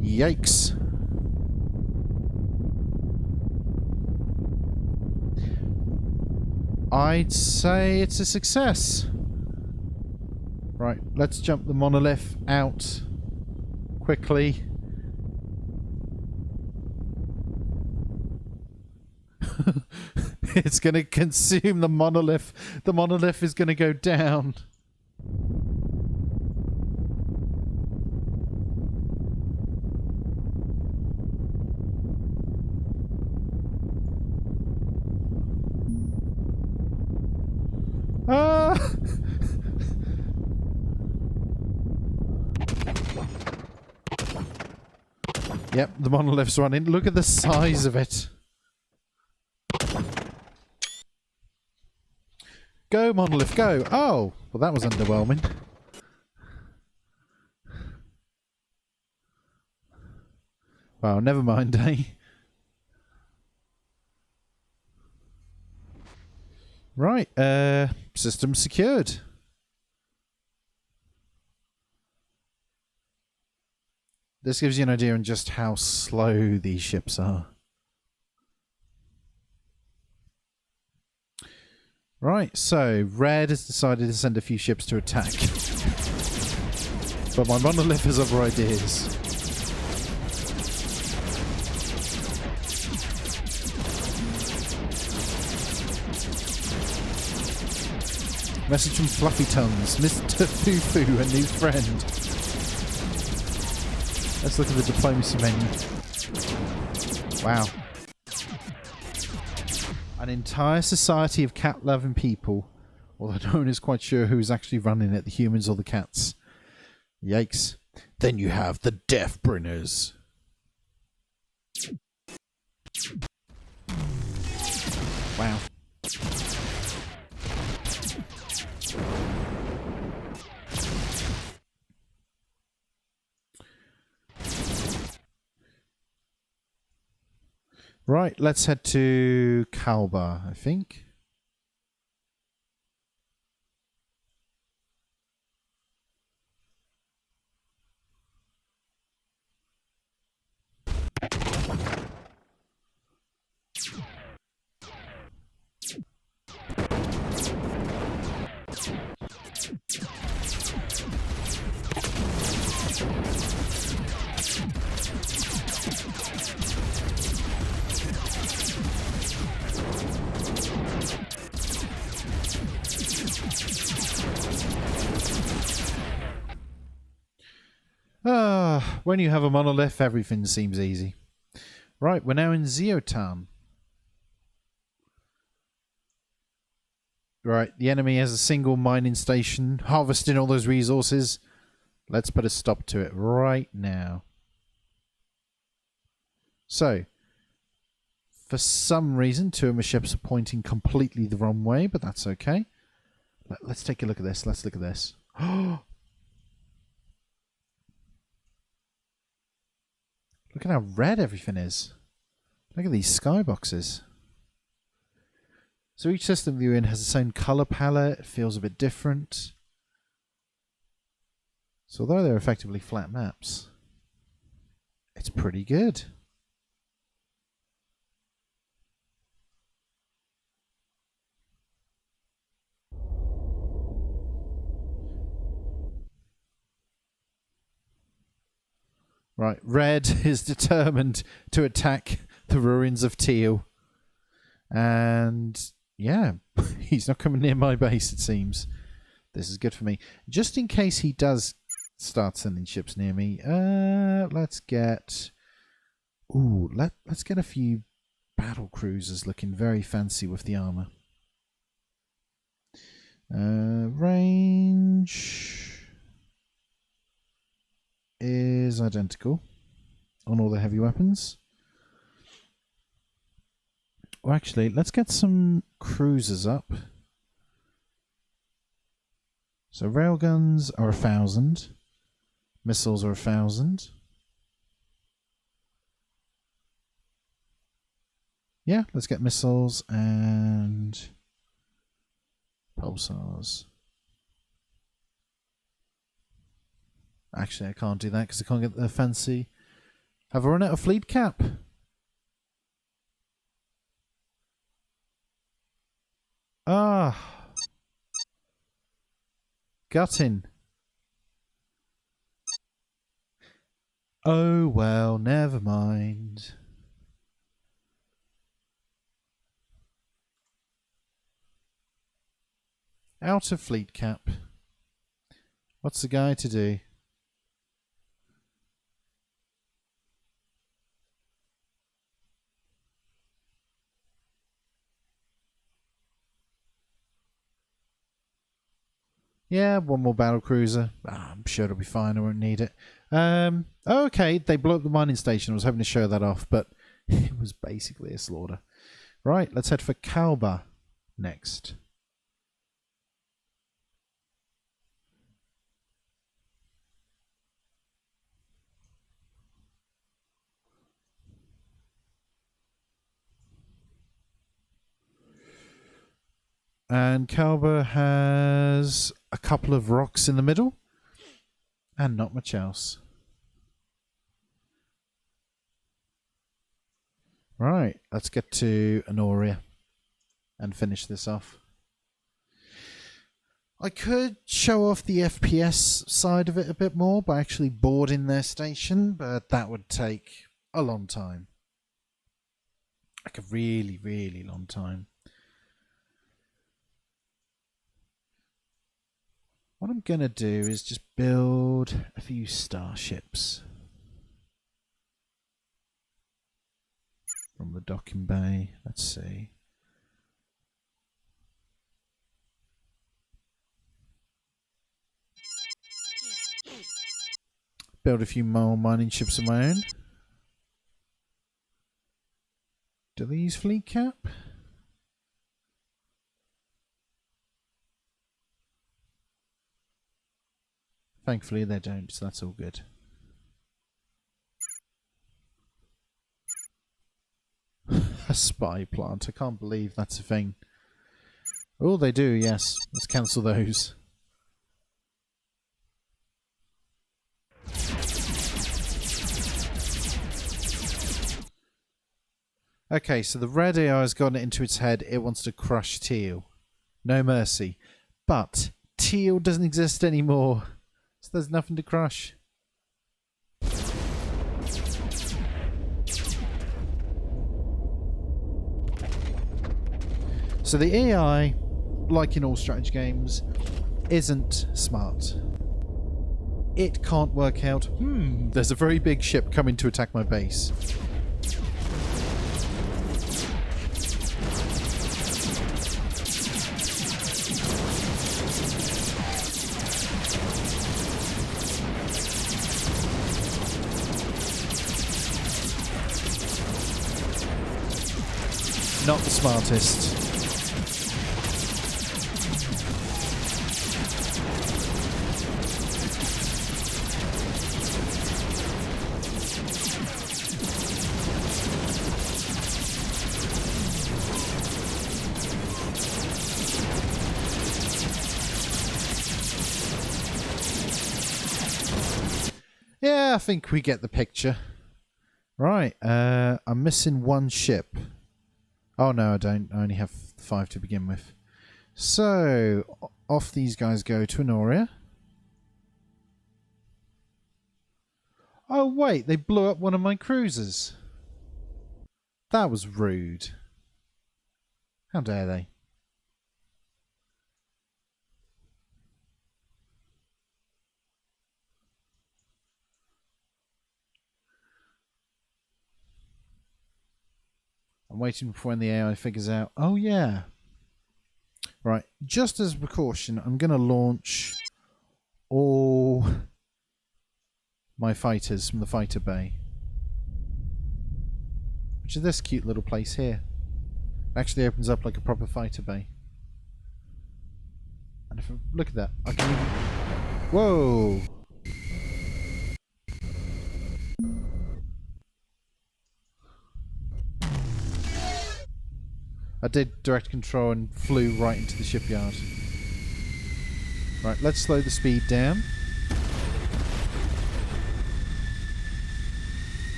Yikes. I'd say it's a success. Right, let's jump the monolith out quickly. It's going to consume the monolith. The monolith is going to go down. Ah! Yep, the monolith's running. Look at the size of it. Go, monolith, go! Oh! Well, that was underwhelming. Well, never mind, eh? Right, system secured. This gives you an idea on just how slow these ships are. Right, so Red has decided to send a few ships to attack. But my monolith has other ideas. Message from Fluffy Tongues. Mr. Fufu, a new friend. Let's look at the diplomacy menu. Wow. An entire society of cat-loving people, although no one is quite sure who is actually running it, the humans or the cats. Yikes. Then you have the Deathbringers. Wow. Right, let's head to Kalba, I think. When you have a monolith, everything seems easy. Right, we're now in Zeotan. Right, the enemy has a single mining station, harvesting all those resources. Let's put a stop to it right now. So, for some reason, two of my ships are pointing completely the wrong way, but that's okay. Let's take a look at this. Let's look at this. Look at how red everything is. Look at these skyboxes. So each system you're in has its own colour palette. It feels a bit different. So although they're effectively flat maps, it's pretty good. Right, red is determined to attack the ruins of teal. And yeah, he's not coming near my base, it seems. This is good for me. Just in case he does start sending ships near me, let's get... Ooh, let's get a few battle cruisers looking very fancy with the armour. Range is identical on all the heavy weapons. Well, actually, let's get some cruisers up. So railguns are 1,000. Missiles are 1,000. Yeah, let's get missiles and pulsars. Actually, I can't do that because I can't get the fancy. Have I run out of fleet cap? Ah. Gutting. Oh well, never mind. Out of fleet cap. What's the guy to do? Yeah, one more battle cruiser. I'm sure it'll be fine. I won't need it. Okay, they blew up the mining station. I was hoping to show that off, but it was basically a slaughter. Right, let's head for Kalba next. And Kalba has a couple of rocks in the middle and not much else. Right, let's get to Honoria and finish this off. I could show off the FPS side of it a bit more by actually boarding their station, but that would take a long time. Like a really, really long time. What I'm going to do is just build a few starships from the docking bay. Let's see. Build a few more mining ships of my own. Do these fleet cap? Thankfully they don't, so that's all good. A spy plant. I can't believe that's a thing. Oh, they do, yes. Let's cancel those. Okay, so the red AI has gotten it into its head. It wants to crush teal. No mercy. But teal doesn't exist anymore. So there's nothing to crush. So the AI, like in all strategy games, isn't smart. It can't work out, there's a very big ship coming to attack my base. not the smartest. Yeah, I think we get the picture. Right, I'm missing one ship. Oh no, I don't. I only have 5 to begin with. So, off these guys go to Honoria. Oh wait, they blew up one of my cruisers. That was rude. How dare they? I'm waiting for when the AI figures out. Oh yeah. Right, just as a precaution, I'm going to launch all my fighters from the fighter bay. Which is this cute little place here. It actually opens up like a proper fighter bay. And if I look at that, I can even... Whoa! I did direct control and flew right into the shipyard. Right, let's slow the speed down.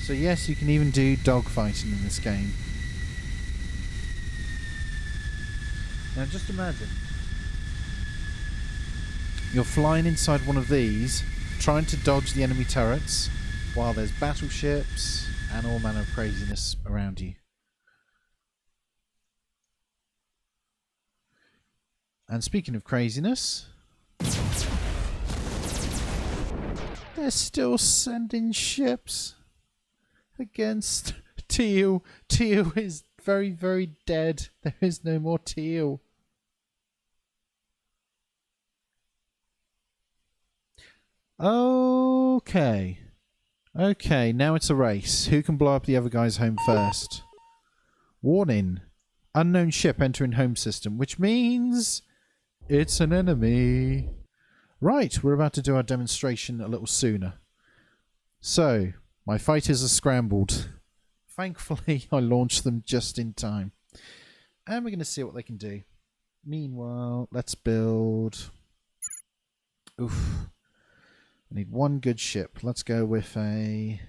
So yes, you can even do dogfighting in this game. Now just imagine you're flying inside one of these, trying to dodge the enemy turrets, while there's battleships and all manner of craziness around you. And speaking of craziness, they're still sending ships against Teal. Teal is very, very dead. There is no more Teal. Okay. Okay, now it's a race. Who can blow up the other guy's home first? Warning. Unknown ship entering home system, which means it's an enemy. Right, we're about to do our demonstration a little sooner. So, my fighters are scrambled. Thankfully, I launched them just in time. And we're going to see what they can do. Meanwhile, let's build... Oof. I need one good ship. Let's go with a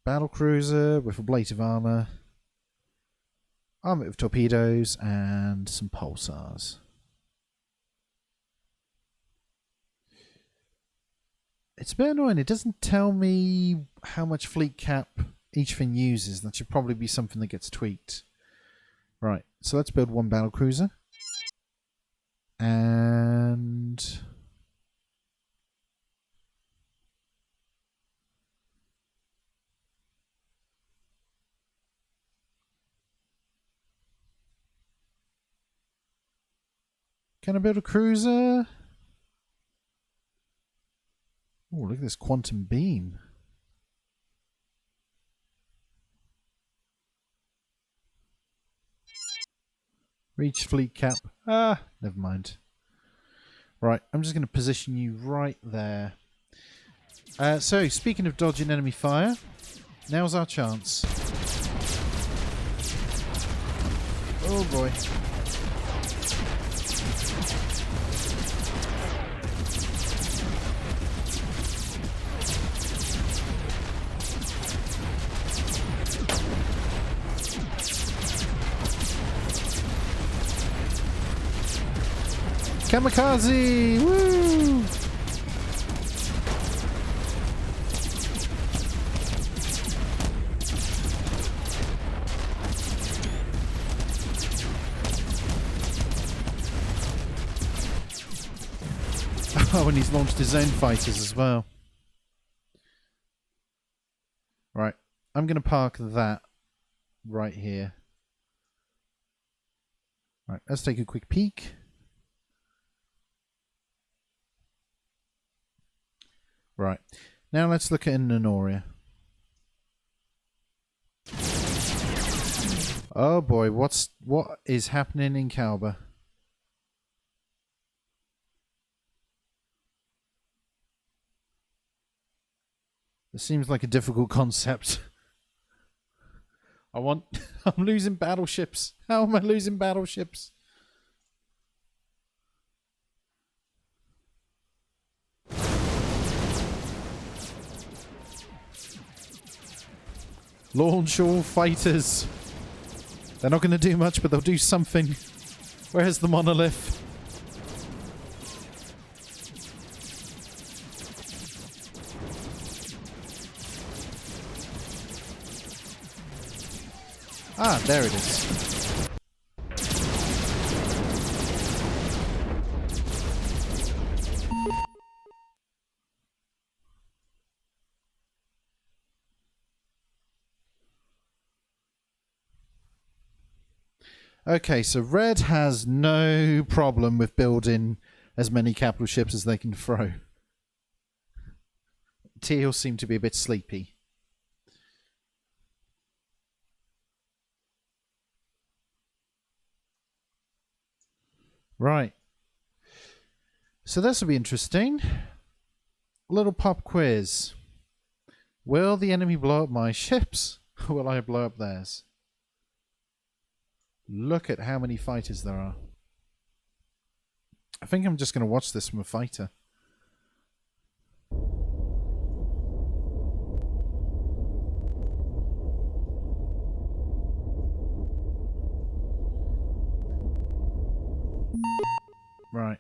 battlecruiser with ablative armor, armor with torpedoes, and some pulsars. It's a bit annoying. It doesn't tell me how much fleet cap each thing uses. That should probably be something that gets tweaked. Right, so let's build one battlecruiser. And... can I build a cruiser? Oh, look at this quantum beam. Reach fleet cap. Ah, never mind. Right, I'm just going to position you right there. So, speaking of dodging enemy fire, now's our chance. Oh boy. Kamikaze! Woo! Oh, and he's launched his own fighters as well. Right, I'm going to park that right here. Right, let's take a quick peek. Right, now let's look at Honoria. Oh boy, what is happening in Calba? This seems like a difficult concept. I'm losing battleships. How am I losing battleships? Launch all fighters. They're not going to do much, but they'll do something. Where's the monolith? Ah, there it is. Okay, so Red has no problem with building as many capital ships as they can throw. Teal seem to be a bit sleepy. Right. So this will be interesting. Little pop quiz. Will the enemy blow up my ships? Or will I blow up theirs? Look at how many fighters there are. I think I'm just going to watch this from a fighter. Right.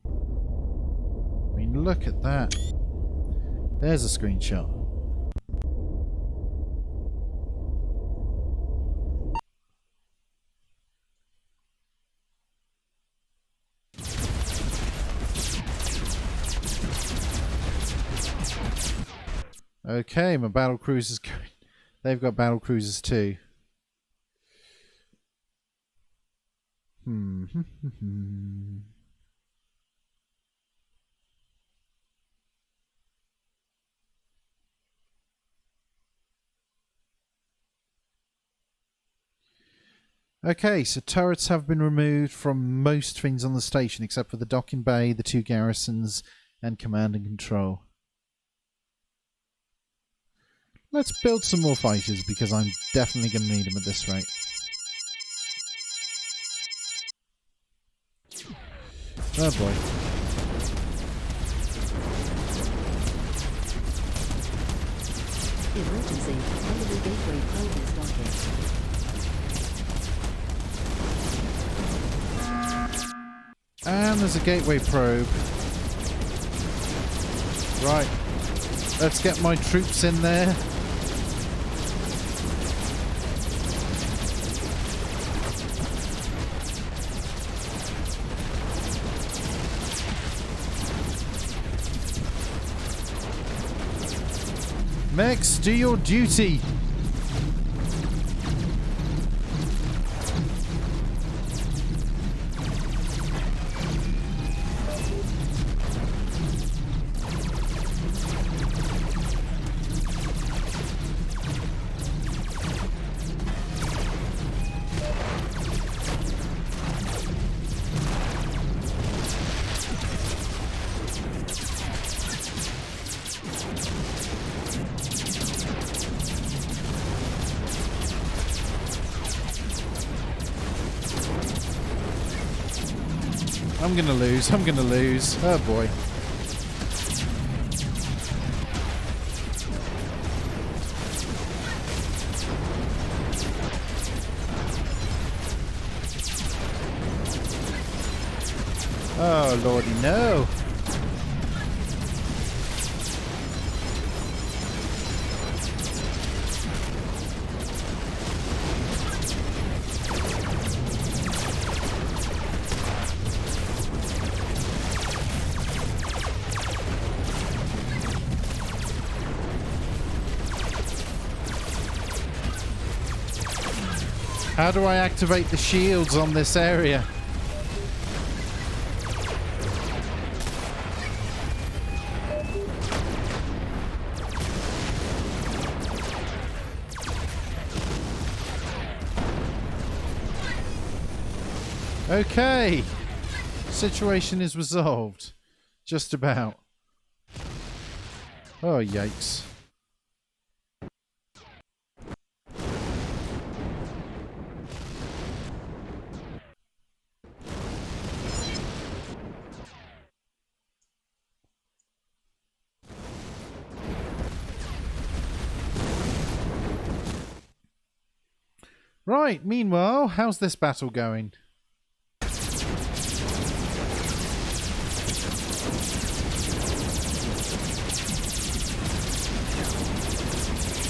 I mean, look at that. There's a screenshot. Okay, my battle cruisers going. They've got battle cruisers too. Okay, so turrets have been removed from most things on the station except for the docking bay, the 2 garrisons, and command and control. Let's build some more fighters because I'm definitely going to need them at this rate. Oh boy. Emergency. Enemy gateway probe is docking. And there's a gateway probe. Right. Let's get my troops in there. Mechs, do your duty. I'm gonna lose. I'm gonna lose. Oh boy. Oh lordy, no. How do I activate the shields on this area? Okay. Situation is resolved. Just about. Oh, yikes. Right, meanwhile, how's this battle going?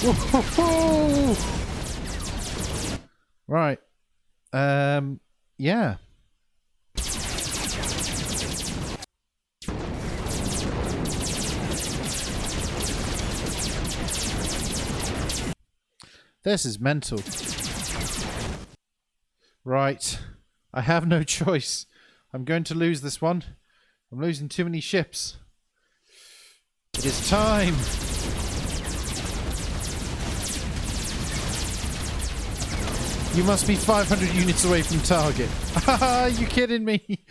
Whoa! Right. Yeah. This is mental. Right. I have no choice. I'm going to lose this one. I'm losing too many ships. It is time. You must be 500 units away from target. Are you kidding me?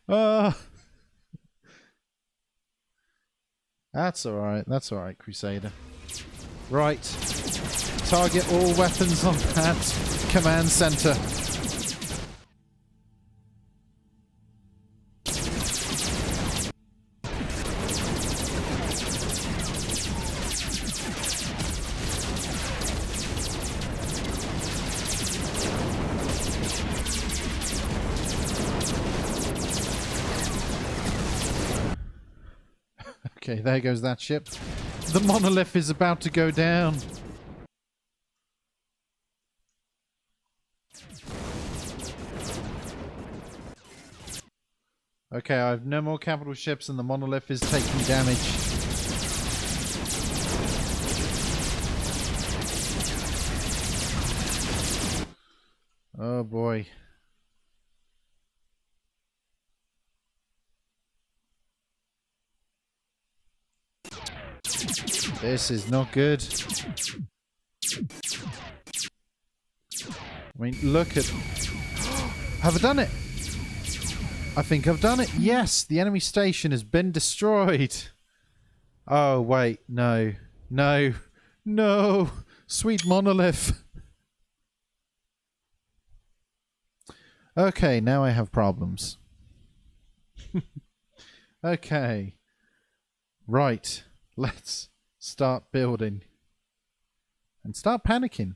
That's alright. That's alright, Crusader. Right. Target all weapons on that command center. Okay, there goes that ship. The monolith is about to go down. Okay, I have no more capital ships and the monolith is taking damage. Oh boy. This is not good. I mean, look at... Have I done it? I think I've done it. Yes, the enemy station has been destroyed. Oh, wait. No. No. No. Sweet monolith. Okay, now I have problems. Okay. Right. Let's start building. And start panicking.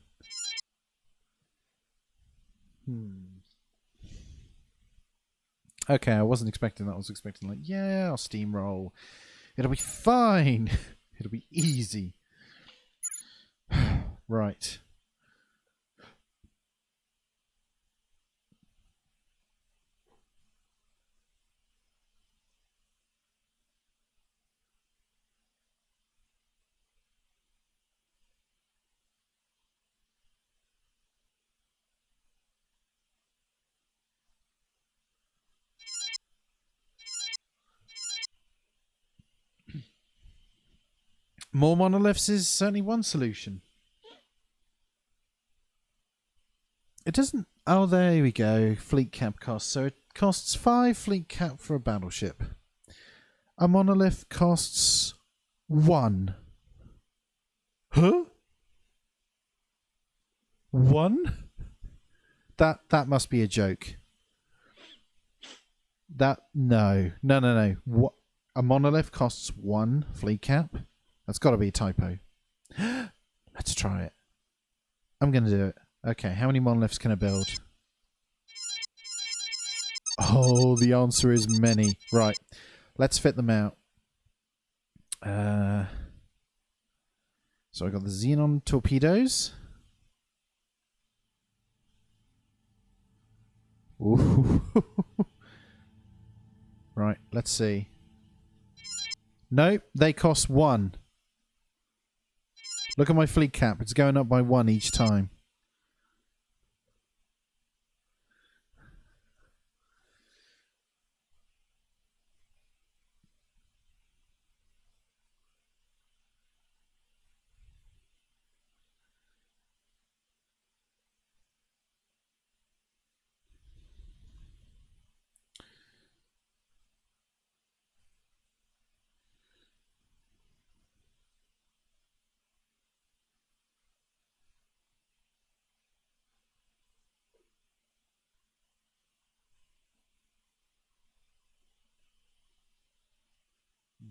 Okay, I wasn't expecting that. I was expecting like, yeah, I'll steamroll. It'll be fine. It'll be easy. Right. More monoliths is certainly one solution. It doesn't... Oh, there we go. Fleet cap cost. So it costs 5 fleet cap for a battleship. A monolith costs 1. Huh? 1? That must be a joke. No. What? A monolith costs 1 fleet cap? That's got to be a typo. Let's try it. I'm going to do it. Okay, how many monoliths can I build? Oh, the answer is many. Right, let's fit them out. So I got the xenon torpedoes. Ooh. Right, let's see. Nope, they cost 1. Look at my fleet cap. It's going up by 1 each time.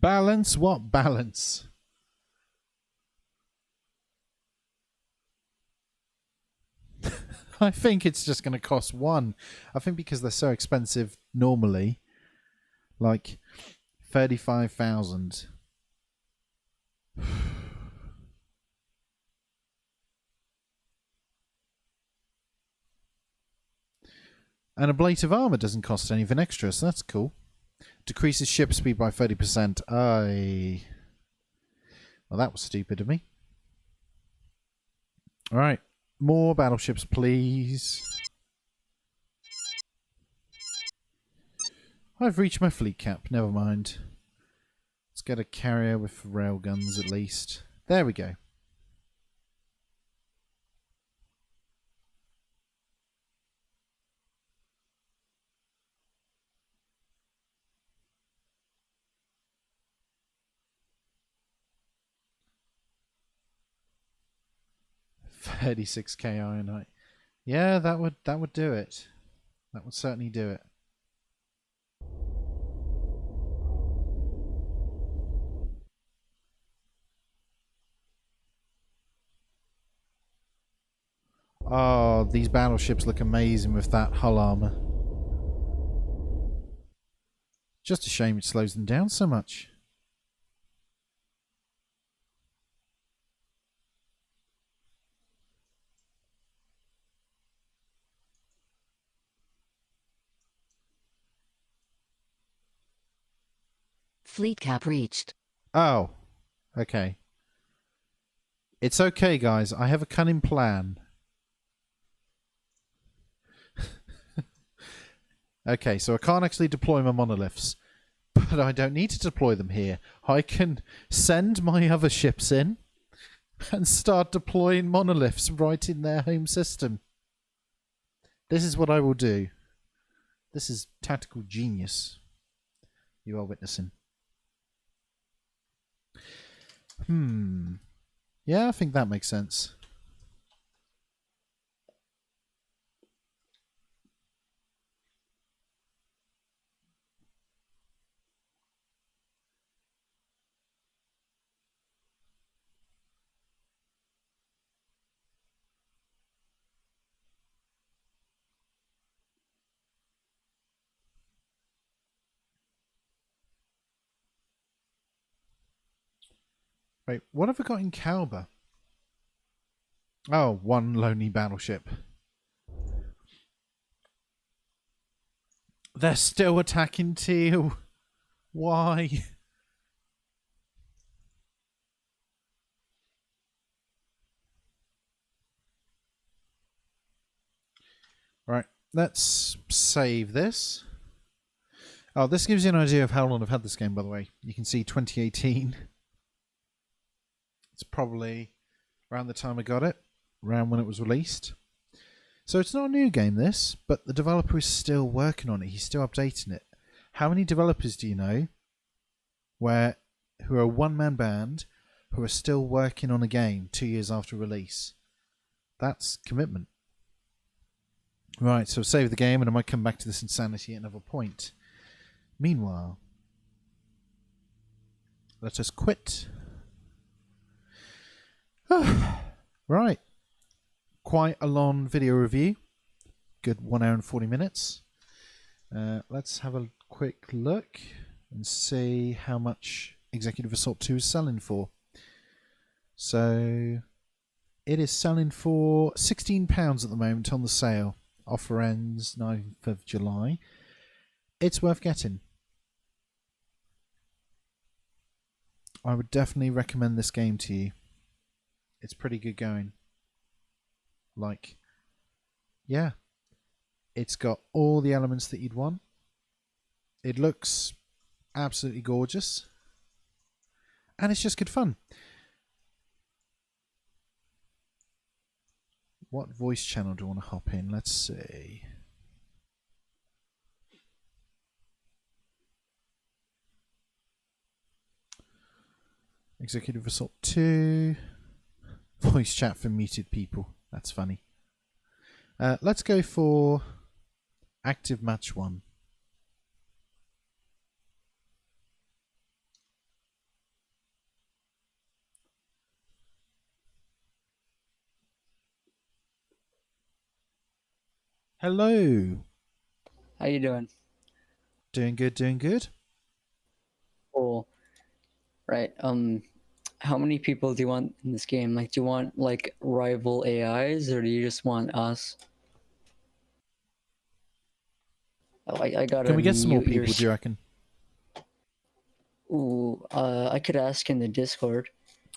Balance? What balance? I think it's just going to cost one. I think because they're so expensive normally, like 35,000. And a plate of armor doesn't cost anything extra, so that's cool. Decreases ship speed by 30%. Well, that was stupid of me. Alright. More battleships, please. I've reached my fleet cap. Never mind. Let's get a carrier with railguns at least. There we go. $36k ironite. Yeah, that would do it. That would certainly do it. Oh, these battleships look amazing with that hull armor. Just a shame it slows them down so much. Fleet cap reached. Oh, okay. It's okay, guys. I have a cunning plan. Okay, so I can't actually deploy my monoliths, but I don't need to deploy them here. I can send my other ships in and start deploying monoliths right in their home system. This is what I will do. This is tactical genius. You are witnessing. Yeah, I think that makes sense. Wait, what have I got in Calba? Oh, one lonely battleship. They're still attacking Teal. Why? Right, let's save this. Oh, this gives you an idea of how long I've had this game, by the way. You can see 2018. It's probably around the time I got it, around when it was released. So it's not a new game, this, but the developer is still working on it. He's still updating it. How many developers do you know who are a one-man band who are still working on a game 2 years after release? That's commitment. Right, so save the game and I might come back to this insanity at another point. Meanwhile, let us quit. Right. Quite a long video review. Good 1 hour and 40 minutes. Let's have a quick look and see how much Executive Assault 2 is selling for. So it is selling for £16 at the moment on the sale. Offer ends 9th of July. It's worth getting. I would definitely recommend this game to you. It's pretty good going. Like, yeah. It's got all the elements that you'd want. It looks absolutely gorgeous. And it's just good fun. What voice channel do I want to hop in? Let's see. Executive Assault 2. Voice chat for muted people. That's funny. Let's go for Active Match 1. Hello. How you doing? Doing good, doing good. Cool. Right. How many people do you want in this game? Like, do you want like rival AIs, or do you just want us? Oh, I Can gotta we get some more mute your. people, do you reckon? Ooh, I could ask in the Discord.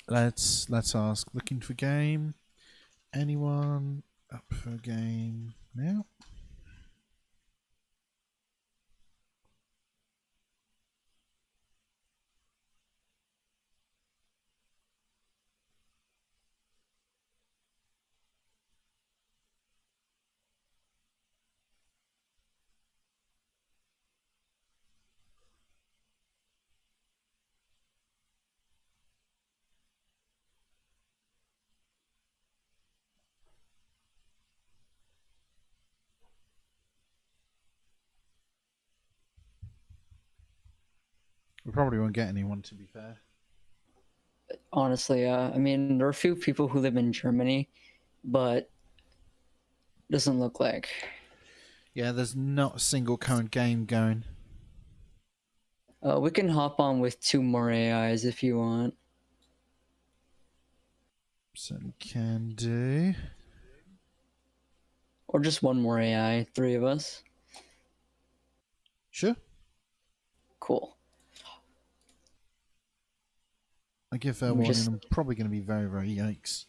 Let's ask. Looking for game. Anyone up for a game now? We probably won't get anyone, to be fair. Honestly, I mean, there are a few people who live in Germany, but doesn't look like. Yeah, there's not a single current game going. We can hop on with 2 more AIs if you want, Certainly can do. or just 1 more AI. 3 of us. Sure. Cool. I give fair Let me warning, just. I'm probably going to be very, very yikes.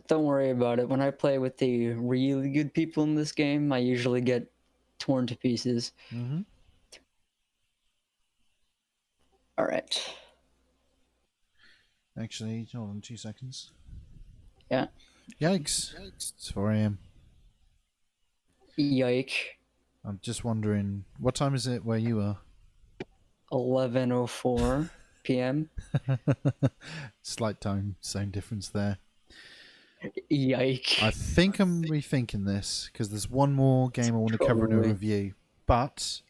Don't worry about it. When I play with the really good people in this game, I usually get torn to pieces. Mm-hmm. All right. Actually, hold on 2 seconds. Yeah. Yikes. It's 4 a.m. Yike. I'm just wondering, what time is it where you are? 11:04 p.m. Slight time zone difference there. Yike. I think I'm rethinking this because there's one more game I want to cover in a Totally. review. But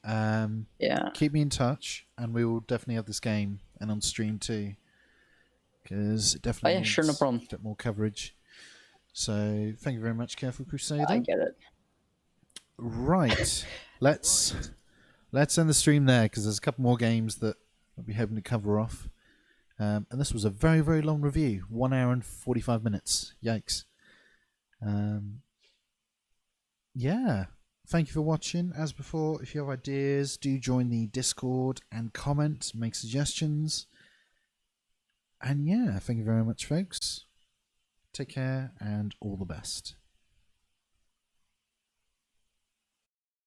Yeah. keep me in touch, and we will definitely have this game and on stream too, because it Oh definitely yeah, sure, no needs problem. a bit more coverage. So thank you very much, Careful I Crusader. get it. Right, let's end the stream there because there's a couple more games that I'll be hoping to cover off. And this was a very, very long review, 1 hour and 45 minutes. Yikes. Yeah. Thank you for watching. As before, if you have ideas, do join the Discord and comment, make suggestions. And yeah, thank you very much, folks. Take care and all the best.